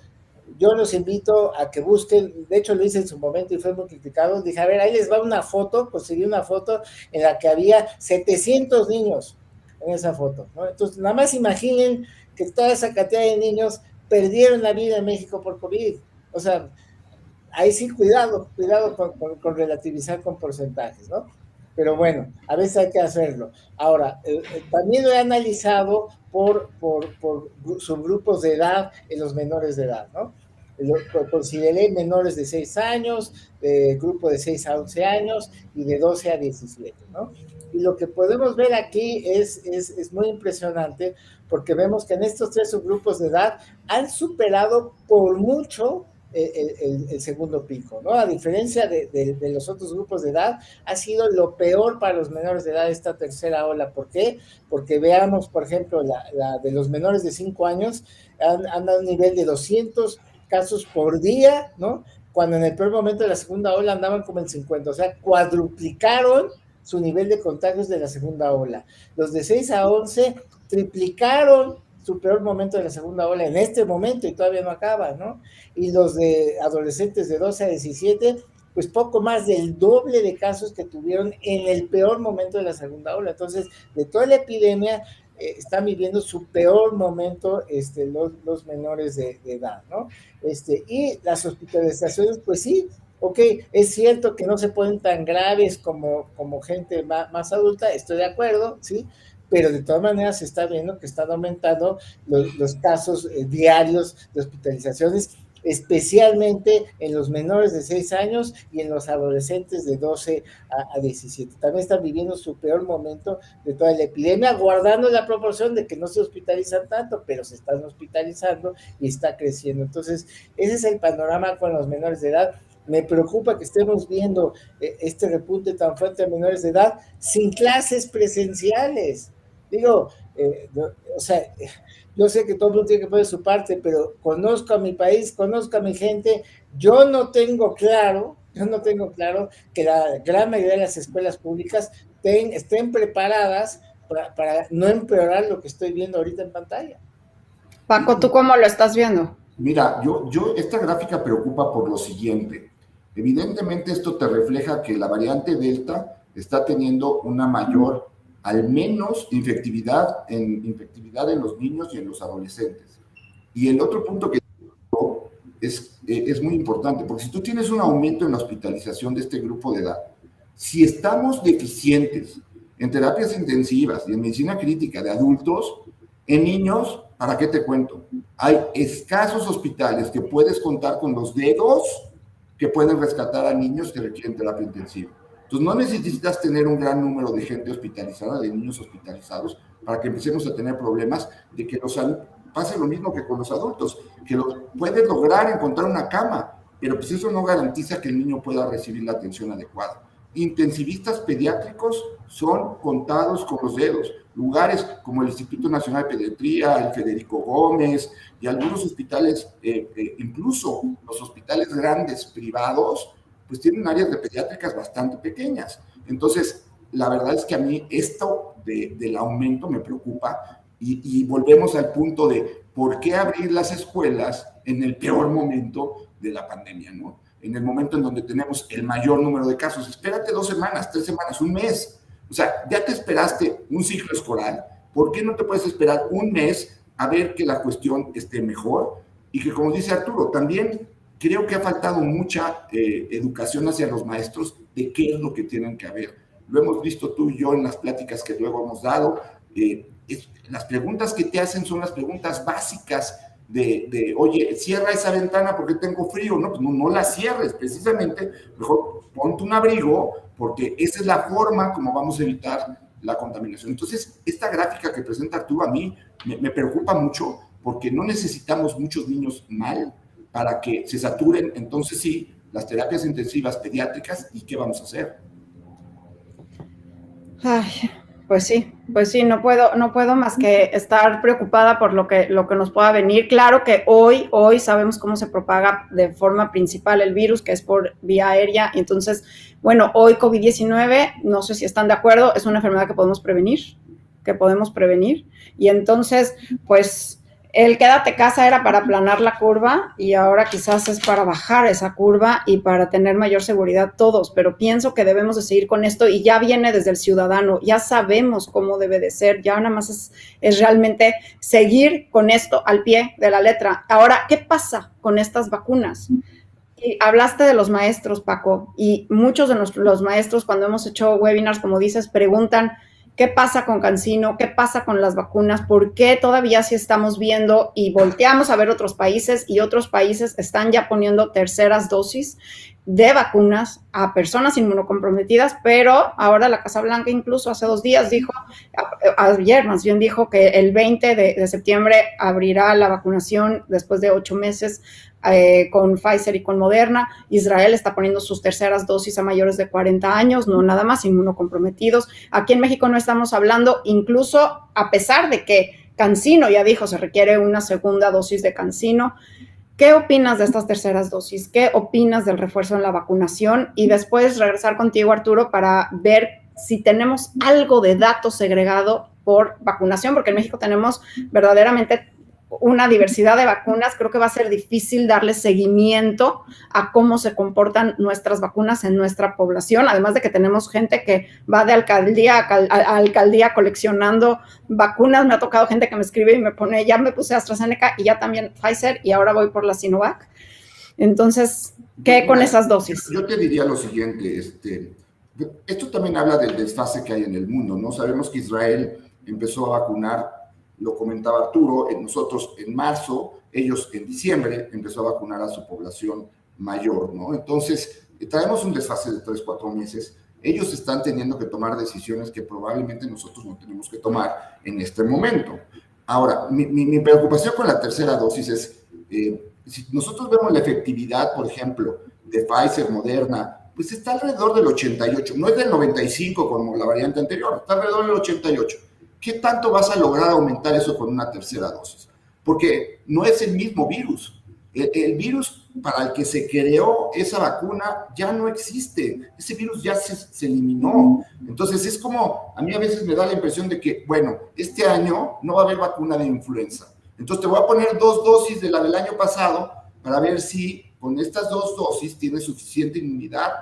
yo los invito a que busquen, de hecho lo hice en su momento y fue muy criticado, dije, a ver, ahí les va una foto, conseguí una foto en la que había 700 niños en esa foto, ¿no? Entonces, nada más imaginen que toda esa cantidad de niños perdieron la vida en México por COVID. O sea, ahí sí, cuidado con relativizar con porcentajes, ¿no? Pero bueno, a veces hay que hacerlo. Ahora, también lo he analizado por subgrupos de edad en los menores de edad, ¿no? Consideré menores de 6 años, grupo de 6 a 11 años y de 12 a 17, ¿no? Y lo que podemos ver aquí es muy impresionante, porque vemos que en estos 3 subgrupos de edad han superado por mucho el segundo pico, ¿no? A diferencia de los otros grupos de edad, ha sido lo peor para los menores de edad esta tercera ola. ¿Por qué? Porque veamos, por ejemplo, la de los menores de 5 años, han dado un nivel de 200 casos por día, ¿no? Cuando en el peor momento de la segunda ola andaban como en 50, o sea, cuadruplicaron su nivel de contagios de la segunda ola. Los de 6 a 11 triplicaron su peor momento de la segunda ola en este momento y todavía no acaba, ¿no? Y los de adolescentes de 12 a 17, pues poco más del doble de casos que tuvieron en el peor momento de la segunda ola. Entonces, de toda la epidemia, están viviendo su peor momento los menores de edad, ¿no? Y las hospitalizaciones, pues sí, ok, es cierto que no se ponen tan graves como gente más adulta, estoy de acuerdo, ¿sí? Pero de todas maneras se está viendo que están aumentando los casos diarios de hospitalizaciones, especialmente en los menores de 6 años y en los adolescentes de 12 a 17. También están viviendo su peor momento de toda la epidemia, guardando la proporción de que no se hospitalizan tanto, pero se están hospitalizando y está creciendo. Entonces, ese es el panorama con los menores de edad. Me preocupa que estemos viendo este repunte tan fuerte de menores de edad sin clases presenciales. Digo, o sea, yo sé que todo el mundo tiene que poner su parte, pero conozco a mi país, conozco a mi gente, yo no tengo claro que la gran mayoría de las escuelas públicas estén preparadas para no empeorar lo que estoy viendo ahorita en pantalla. Paco, ¿tú cómo lo estás viendo? Mira, esta gráfica preocupa por lo siguiente. Evidentemente esto te refleja que la variante Delta está teniendo una mayor, al menos, infectividad en los niños y en los adolescentes. Y el otro punto que es muy importante, porque si tú tienes un aumento en la hospitalización de este grupo de edad, si estamos deficientes en terapias intensivas y en medicina crítica de adultos, en niños, ¿para qué te cuento? Hay escasos hospitales que puedes contar con los dedos que pueden rescatar a niños que requieren terapia intensiva. Entonces, no necesitas tener un gran número de gente hospitalizada, de niños hospitalizados, para que empecemos a tener problemas de que pase lo mismo que con los adultos, que puedes lograr encontrar una cama, pero pues eso no garantiza que el niño pueda recibir la atención adecuada. Intensivistas pediátricos son contados con los dedos. Lugares como el Instituto Nacional de Pediatría, el Federico Gómez y algunos hospitales, incluso los hospitales grandes privados, pues tienen áreas de pediátricas bastante pequeñas. Entonces, la verdad es que a mí esto del aumento me preocupa y volvemos al punto de por qué abrir las escuelas en el peor momento de la pandemia, ¿no? En el momento en donde tenemos el mayor número de casos. Espérate 2 semanas, 3 semanas, un mes. O sea, ya te esperaste un ciclo escolar. ¿Por qué no te puedes esperar un mes a ver que la cuestión esté mejor? Y que, como dice Arturo, también creo que ha faltado mucha educación hacia los maestros de qué es lo que tienen que haber. Lo hemos visto tú y yo en las pláticas que luego hemos dado. Las preguntas que te hacen son las preguntas básicas de oye, cierra esa ventana porque tengo frío. No, pues no la cierres, precisamente, mejor ponte un abrigo, porque esa es la forma como vamos a evitar la contaminación. Entonces, esta gráfica que presenta Arturo a mí me preocupa mucho, porque no necesitamos muchos niños mal para que se saturen, entonces sí, las terapias intensivas pediátricas. ¿Y qué vamos a hacer? Ay, pues sí, no puedo más que estar preocupada por lo que nos pueda venir. Claro que hoy sabemos cómo se propaga de forma principal el virus, que es por vía aérea. Entonces, bueno, hoy COVID-19, no sé si están de acuerdo, es una enfermedad que podemos prevenir. Y entonces, pues, el quédate casa era para aplanar la curva y ahora quizás es para bajar esa curva y para tener mayor seguridad todos, pero pienso que debemos de seguir con esto y ya viene desde el ciudadano, ya sabemos cómo debe de ser, ya nada más es realmente seguir con esto al pie de la letra. Ahora, ¿qué pasa con estas vacunas? Y hablaste de los maestros, Paco, y muchos de los maestros cuando hemos hecho webinars, como dices, preguntan ¿qué pasa con CanSino? ¿Qué pasa con las vacunas? ¿Por qué todavía sí estamos viendo y volteamos a ver otros países y otros países están ya poniendo terceras dosis de vacunas a personas inmunocomprometidas? Pero ahora la Casa Blanca incluso hace 2 días dijo, ayer más bien dijo que el 20 de septiembre abrirá la vacunación después de 8 meses con Pfizer y con Moderna. Israel está poniendo sus terceras dosis a mayores de 40 años, no nada más inmunocomprometidos. Aquí en México no estamos hablando, incluso a pesar de que CanSino ya dijo se requiere una segunda dosis de CanSino. ¿Qué opinas de estas terceras dosis? ¿Qué opinas del refuerzo en la vacunación? Y después regresar contigo, Arturo, para ver si tenemos algo de dato segregado por vacunación, porque en México tenemos verdaderamente una diversidad de vacunas. Creo que va a ser difícil darle seguimiento a cómo se comportan nuestras vacunas en nuestra población, además de que tenemos gente que va de alcaldía a alcaldía coleccionando vacunas. Me ha tocado gente que me escribe y me pone, ya me puse AstraZeneca y ya también Pfizer y ahora voy por la Sinovac. Entonces, ¿Qué con Mira, esas dosis? yo te diría lo siguiente, esto también habla del desfase que hay en el mundo, ¿no? Sabemos que Israel empezó a vacunar, lo comentaba Arturo, nosotros en marzo, ellos en diciembre empezó a vacunar a su población mayor, ¿no? Entonces, traemos un desfase de 3, 4 meses. Ellos están teniendo que tomar decisiones que probablemente nosotros no tenemos que tomar en este momento. Ahora, mi preocupación con la tercera dosis es, si nosotros vemos la efectividad, por ejemplo, de Pfizer, Moderna, pues está alrededor del 88, no es del 95 como la variante anterior, está alrededor del 88. ¿Qué tanto vas a lograr aumentar eso con una tercera dosis? Porque no es el mismo virus. El virus para el que se creó esa vacuna ya no existe. Ese virus ya se eliminó. Entonces es como, a mí a veces me da la impresión de que, bueno, este año no va a haber vacuna de influenza. Entonces te voy a poner 2 dosis de la del año pasado para ver si con estas 2 dosis tienes suficiente inmunidad,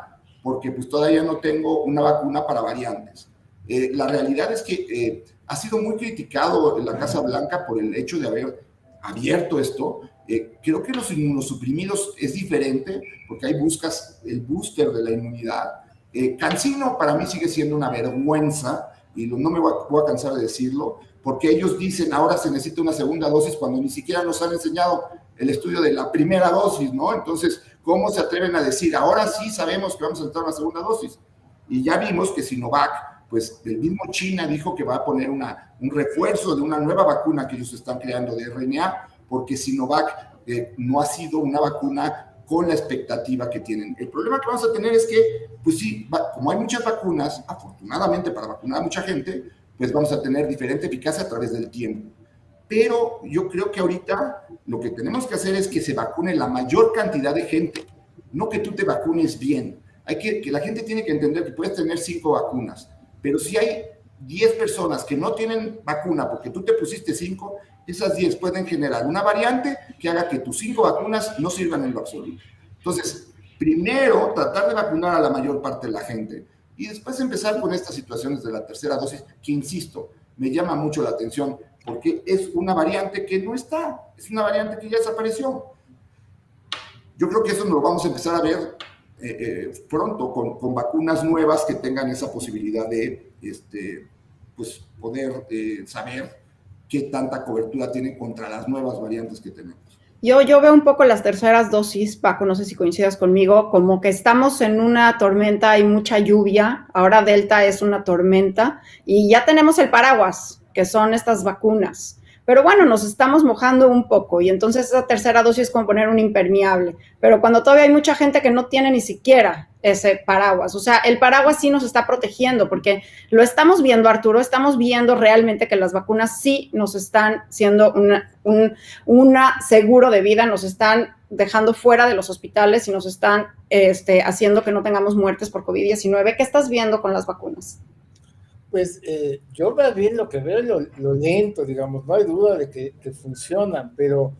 porque pues todavía no tengo una vacuna para variantes. La realidad es que ha sido muy criticado en la Casa Blanca por el hecho de haber abierto esto. Creo que los inmunosuprimidos es diferente, porque ahí buscas el booster de la inmunidad. CanSino para mí sigue siendo una vergüenza, y no me voy a cansar de decirlo, porque ellos dicen ahora se necesita una segunda dosis cuando ni siquiera nos han enseñado el estudio de la primera dosis, ¿no? Entonces, ¿cómo se atreven a decir ahora sí sabemos que vamos a entrar a una segunda dosis? Y ya vimos que Sinovac, pues el mismo China dijo que va a poner un refuerzo de una nueva vacuna que ellos están creando de RNA, porque Sinovac no ha sido una vacuna con la expectativa que tienen. El problema que vamos a tener es que, pues sí, como hay muchas vacunas, afortunadamente para vacunar a mucha gente, pues vamos a tener diferente eficacia a través del tiempo. Pero yo creo que ahorita lo que tenemos que hacer es que se vacune la mayor cantidad de gente, no que tú te vacunes bien. Que la gente tiene que entender que puedes tener 5 vacunas, pero si hay 10 personas que no tienen vacuna porque tú te pusiste 5, esas 10 pueden generar una variante que haga que tus 5 vacunas no sirvan en lo absoluto. Entonces, primero tratar de vacunar a la mayor parte de la gente y después empezar con estas situaciones de la tercera dosis, que insisto, me llama mucho la atención porque es una variante que no está, es una variante que ya desapareció. Yo creo que eso nos lo vamos a empezar a ver pronto con vacunas nuevas que tengan esa posibilidad de pues poder saber qué tanta cobertura tienen contra las nuevas variantes que tenemos. Yo veo un poco las terceras dosis, Paco, no sé si coincidas conmigo, como que estamos en una tormenta, hay mucha lluvia, ahora Delta es una tormenta y ya tenemos el paraguas, que son estas vacunas. Pero bueno, nos estamos mojando un poco y entonces esa tercera dosis es como poner un impermeable. Pero cuando todavía hay mucha gente que no tiene ni siquiera ese paraguas, o sea, el paraguas sí nos está protegiendo porque lo estamos viendo, Arturo, estamos viendo realmente que las vacunas sí nos están siendo un seguro de vida, nos están dejando fuera de los hospitales y nos están haciendo que no tengamos muertes por COVID-19. ¿Qué estás viendo con las vacunas? Pues yo más bien lo que veo es lo lento, digamos, no hay duda de que funcionan, pero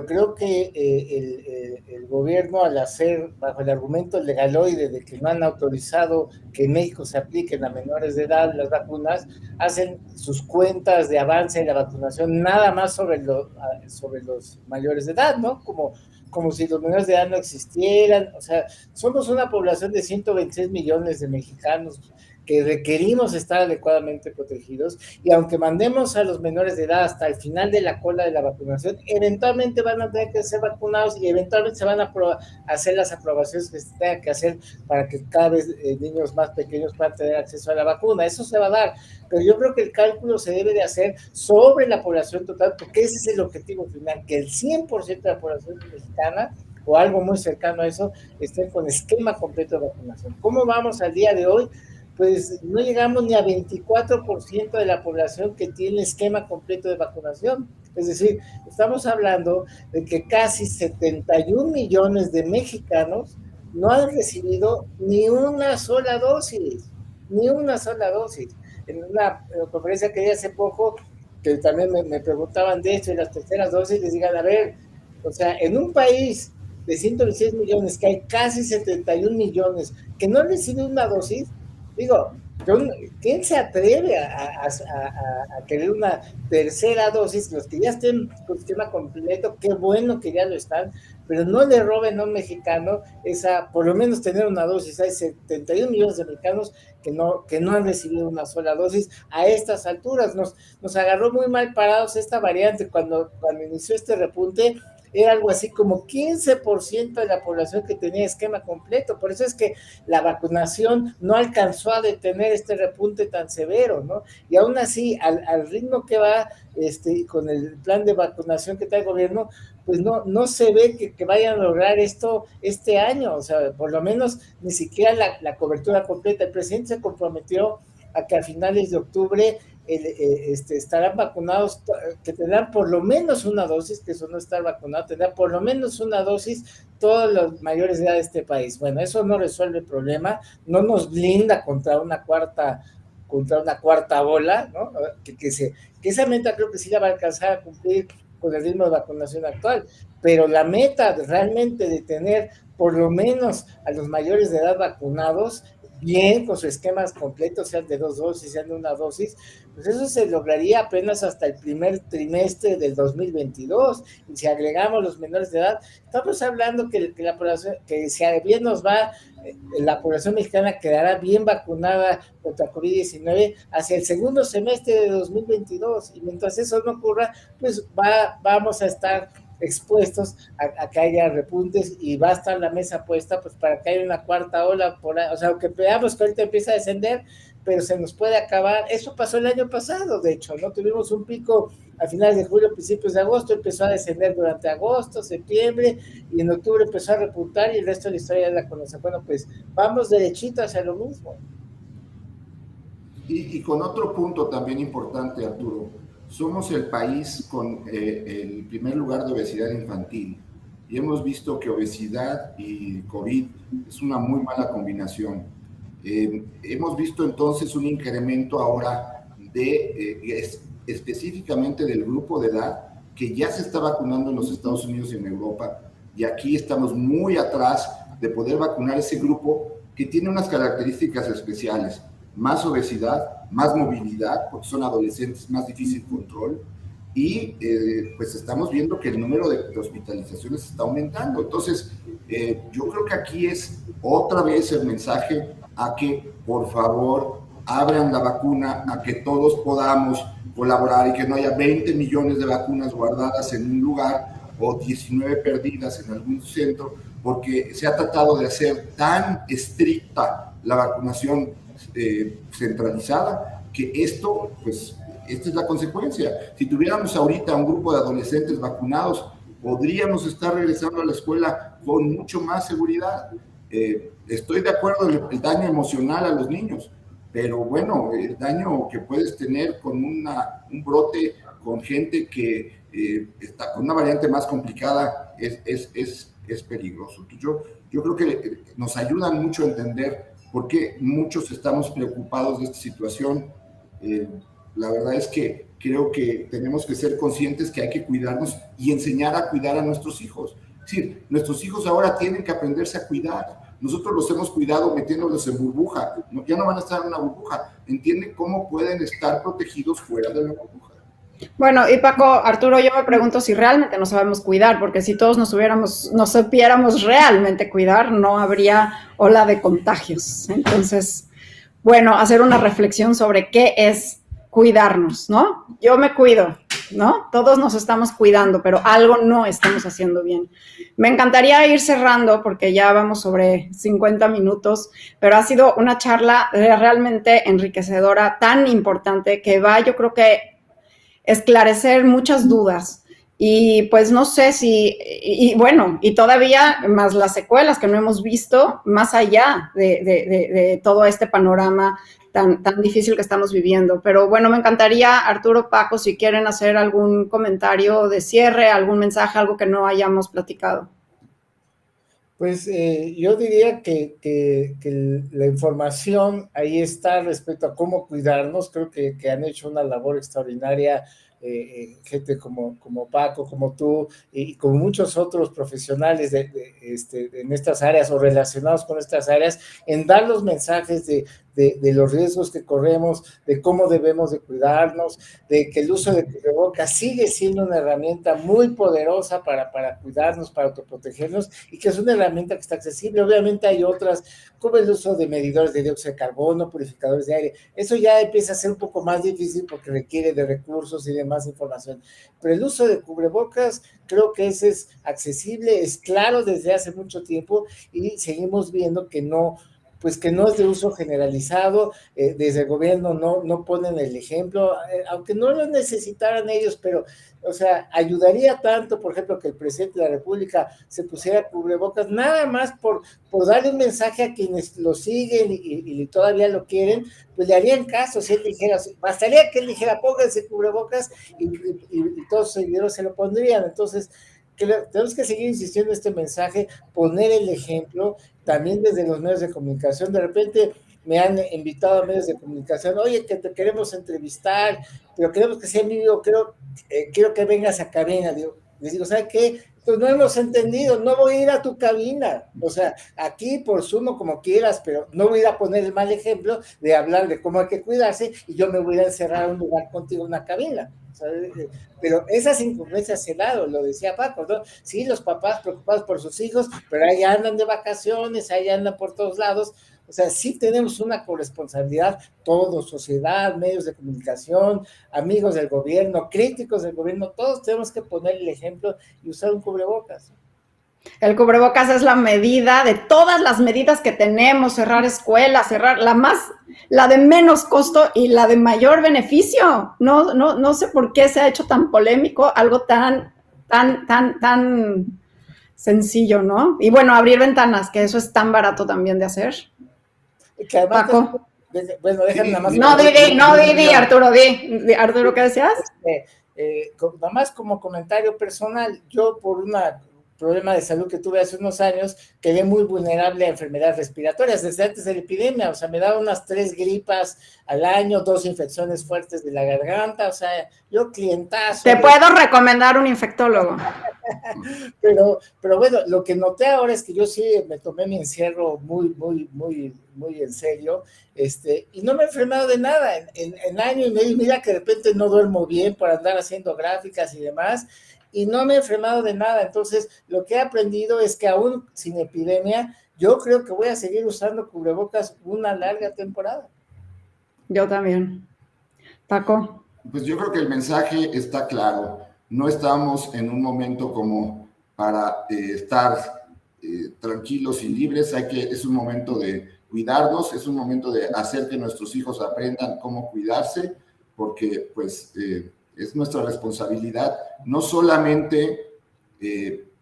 creo que el gobierno, al hacer bajo el argumento legaloide de que no han autorizado que en México se apliquen a menores de edad las vacunas, hacen sus cuentas de avance en la vacunación nada más sobre los mayores de edad, ¿no? Como si los menores de edad no existieran. O sea, somos una población de 126 millones de mexicanos que requerimos estar adecuadamente protegidos, y aunque mandemos a los menores de edad hasta el final de la cola de la vacunación, eventualmente van a tener que ser vacunados y eventualmente se van a hacer las aprobaciones que se tengan que hacer para que cada vez niños más pequeños puedan tener acceso a la vacuna. Eso se va a dar, pero yo creo que el cálculo se debe de hacer sobre la población total, porque ese es el objetivo final, que el 100% de la población mexicana o algo muy cercano a eso estén con esquema completo de vacunación. ¿Cómo vamos al día de hoy? Pues no llegamos ni a 24% de la población que tiene esquema completo de vacunación. Es decir, estamos hablando de que casi 71 millones de mexicanos no han recibido ni una sola dosis, ni una sola dosis. En una conferencia que di hace poco, que también me preguntaban de esto, de las terceras dosis, les digan, a ver, o sea, en un país de 126 millones, que hay casi 71 millones que no han recibido una dosis, Digo, ¿quién se atreve a querer una tercera dosis? Los que ya estén con esquema completo, qué bueno que ya lo están, pero no le roben a un mexicano por lo menos tener una dosis. Hay 71 millones de mexicanos que no han recibido una sola dosis a estas alturas. Nos agarró muy mal parados esta variante cuando inició este repunte. Era algo así como 15% de la población que tenía esquema completo. Por eso es que la vacunación no alcanzó a detener este repunte tan severo, ¿no? Y aún así, al ritmo que va con el plan de vacunación que trae el gobierno, pues no se ve que vayan a lograr esto este año. O sea, por lo menos ni siquiera la cobertura completa. El presidente se comprometió a que a finales de octubre estarán vacunados, que tendrán por lo menos una dosis, que eso no estar vacunado, tendrán por lo menos una dosis todos los mayores de edad de este país. Bueno, eso no resuelve el problema, no nos blinda contra una cuarta ola, ¿no? Que esa meta creo que sí la va a alcanzar a cumplir con el ritmo de vacunación actual, pero la meta realmente de tener por lo menos a los mayores de edad vacunados bien, con sus esquemas completos, sean de 2 dosis, sean de una dosis, pues eso se lograría apenas hasta el primer trimestre del 2022. Y si agregamos los menores de edad, estamos hablando que la población, que si bien nos va, la población mexicana quedará bien vacunada contra COVID-19 hacia el segundo semestre de 2022. Y mientras eso no ocurra, pues vamos a estar expuestos a que haya repuntes y va a estar la mesa puesta pues para que haya una cuarta ola o sea, aunque veamos que ahorita empieza a descender, pero se nos puede acabar. Eso pasó el año pasado, de hecho, ¿no? Tuvimos un pico a finales de julio, principios de agosto, empezó a descender durante agosto, septiembre, y en octubre empezó a repuntar y el resto de la historia ya la conoce. Bueno, pues vamos derechito hacia lo mismo. Y con otro punto también importante, Arturo, somos el país con el primer lugar de obesidad infantil y hemos visto que obesidad y COVID es una muy mala combinación. Hemos visto entonces un incremento ahora específicamente del grupo de edad que ya se está vacunando en los Estados Unidos y en Europa, y aquí estamos muy atrás de poder vacunar ese grupo que tiene unas características especiales: más obesidad, más movilidad, porque son adolescentes, más difícil control, y pues estamos viendo que el número de hospitalizaciones está aumentando. Entonces, yo creo que aquí es otra vez el mensaje a que, por favor, abran la vacuna, a que todos podamos colaborar y que no haya 20 millones de vacunas guardadas en un lugar o 19 perdidas en algún centro, porque se ha tratado de hacer tan estricta la vacunación centralizada que esto, pues, esta es la consecuencia. Si tuviéramos ahorita un grupo de adolescentes vacunados, podríamos estar regresando a la escuela con mucho más seguridad. Estoy de acuerdo en el daño emocional a los niños, pero bueno, el daño que puedes tener con un brote, con gente que está con una variante más complicada, es peligroso. Yo creo que nos ayudan mucho a entender por qué muchos estamos preocupados de esta situación. La verdad es que creo que tenemos que ser conscientes que hay que cuidarnos y enseñar a cuidar a nuestros hijos. Es decir, nuestros hijos ahora tienen que aprenderse a cuidar. Nosotros los hemos cuidado metiéndolos en burbuja. Ya no van a estar en una burbuja. Entienden cómo pueden estar protegidos fuera de la burbuja. Bueno, y Paco, Arturo, yo me pregunto si realmente nos sabemos cuidar, porque si todos nos supiéramos realmente cuidar, no habría ola de contagios. Entonces, bueno, hacer una reflexión sobre qué es cuidarnos, ¿no? Yo me cuido, ¿no? Todos nos estamos cuidando, pero algo no estamos haciendo bien. Me encantaría ir cerrando porque ya vamos sobre 50 minutos, pero ha sido una charla realmente enriquecedora, tan importante, que va, yo creo que esclarecer muchas dudas. Y pues no sé si, bueno, y todavía más las secuelas que no hemos visto, más allá de todo este panorama tan difícil que estamos viviendo. Pero bueno, me encantaría, Arturo, Paco, si quieren hacer algún comentario de cierre, algún mensaje, algo que no hayamos platicado. Pues yo diría que la información ahí está respecto a cómo cuidarnos. Creo que han hecho una labor extraordinaria gente como Paco, como tú, y como muchos otros profesionales en estas áreas o relacionados con estas áreas, en dar los mensajes de los riesgos que corremos, de cómo debemos de cuidarnos, de que el uso de cubrebocas sigue siendo una herramienta muy poderosa para cuidarnos, para autoprotegernos, y que es una herramienta que está accesible. Obviamente hay otras, como el uso de medidores de dióxido de carbono, purificadores de aire. Eso ya empieza a ser un poco más difícil porque requiere de recursos y de más información. Pero el uso de cubrebocas, creo que ese es accesible, es claro desde hace mucho tiempo, y seguimos viendo que no es de uso generalizado. Desde el gobierno no ponen el ejemplo, aunque no lo necesitaran ellos, pero, o sea, ayudaría tanto, por ejemplo, que el presidente de la República se pusiera cubrebocas, nada más por darle un mensaje a quienes lo siguen y todavía lo quieren, pues le harían caso si él dijera, bastaría que él dijera, pónganse cubrebocas, y todos sus seguidores se lo pondrían. Entonces, tenemos que seguir insistiendo en este mensaje, poner el ejemplo, también desde los medios de comunicación. De repente me han invitado a medios de comunicación, oye, que te queremos entrevistar, pero queremos que sea en vivo, quiero que vengas a cabina. Les digo, ¿sabes qué? Pues no hemos entendido, no voy a ir a tu cabina, o sea, aquí por Zoom o como quieras, pero no voy a ir a poner el mal ejemplo de hablar de cómo hay que cuidarse y yo me voy a encerrar a un lugar contigo en una cabina. Pero esas incongruencias se dan, lo decía Paco, ¿no? Sí, los papás preocupados por sus hijos, pero ahí andan de vacaciones, ahí andan por todos lados. O sea, sí tenemos una corresponsabilidad, todos, sociedad, medios de comunicación, amigos del gobierno, críticos del gobierno, todos tenemos que poner el ejemplo y usar un cubrebocas. El cubrebocas es la medida de todas las medidas que tenemos, cerrar escuelas, cerrar la de menos costo y la de mayor beneficio. No sé por qué se ha hecho tan polémico algo tan sencillo, ¿no? Y bueno, abrir ventanas, que eso es tan barato también de hacer. Que además, Paco. Bueno, déjame nada más. Di, Arturo, Arturo, ¿qué decías? Nada más como comentario personal, yo por un problema de salud que tuve hace unos años, quedé muy vulnerable a enfermedades respiratorias desde antes de la epidemia. O sea, me daba unas 3 gripas al año, 2 infecciones fuertes de la garganta, o sea, yo clientazo. Te puedo recomendar un infectólogo. Pero bueno, lo que noté ahora es que yo sí me tomé mi encierro muy en serio, y no me he enfermado de nada en año y medio. Mira que de repente no duermo bien por andar haciendo gráficas y demás, y no me he enfermado de nada. Entonces, lo que he aprendido es que aún sin epidemia, yo creo que voy a seguir usando cubrebocas una larga temporada. Yo también. Paco. Pues yo creo que el mensaje está claro. No estamos en un momento como para estar tranquilos y libres. Es un momento de cuidarnos, es un momento de hacer que nuestros hijos aprendan cómo cuidarse, porque pues es nuestra responsabilidad. No solamente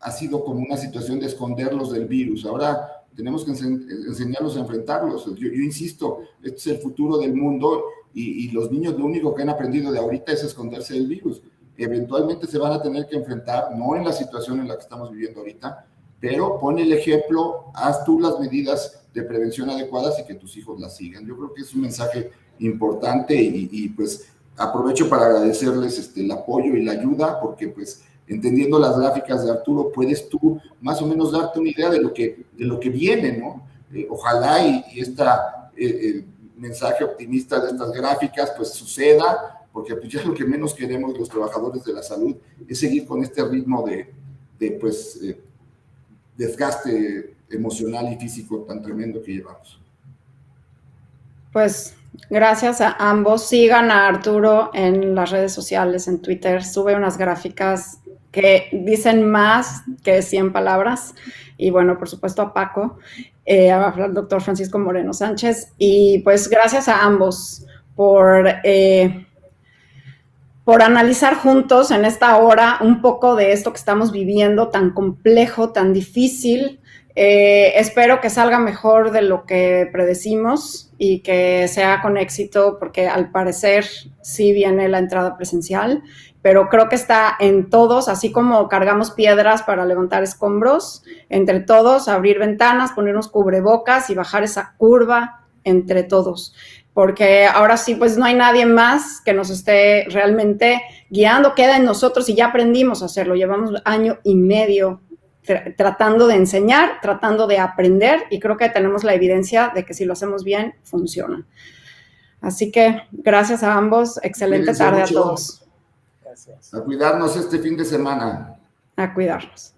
ha sido como una situación de esconderlos del virus, ahora tenemos que enseñarlos a enfrentarlos. Yo insisto, este es el futuro del mundo, y los niños lo único que han aprendido de ahorita es esconderse del virus. Eventualmente se van a tener que enfrentar, no en la situación en la que estamos viviendo ahorita, pero pon el ejemplo, haz tú las medidas de prevención adecuadas y que tus hijos las sigan. Yo creo que es un mensaje importante, y pues aprovecho para agradecerles el apoyo y la ayuda, porque pues entendiendo las gráficas de Arturo, puedes tú más o menos darte una idea de lo que viene, ¿no? Ojalá y mensaje optimista de estas gráficas pues suceda, porque pues ya lo que menos queremos los trabajadores de la salud es seguir con este ritmo de desgaste emocional y físico tan tremendo que llevamos. Pues gracias a ambos. Sigan a Arturo en las redes sociales, en Twitter. Sube unas gráficas que dicen más que 100 palabras. Y bueno, por supuesto a Paco, al doctor Francisco Moreno Sánchez. Y pues gracias a ambos por analizar juntos en esta hora un poco de esto que estamos viviendo, tan complejo, tan difícil. Espero que salga mejor de lo que predecimos y que sea con éxito, porque al parecer sí viene la entrada presencial, pero creo que está en todos, así como cargamos piedras para levantar escombros, entre todos, abrir ventanas, ponernos cubrebocas y bajar esa curva entre todos. porque ahora sí, pues no hay nadie más que nos esté realmente guiando, queda en nosotros y ya aprendimos a hacerlo, llevamos 1 año y medio tratando de enseñar, tratando de aprender y creo que tenemos la evidencia de que si lo hacemos bien, funciona. Así que gracias a ambos, excelente tarde a todos. Gracias. A cuidarnos este fin de semana. A cuidarnos.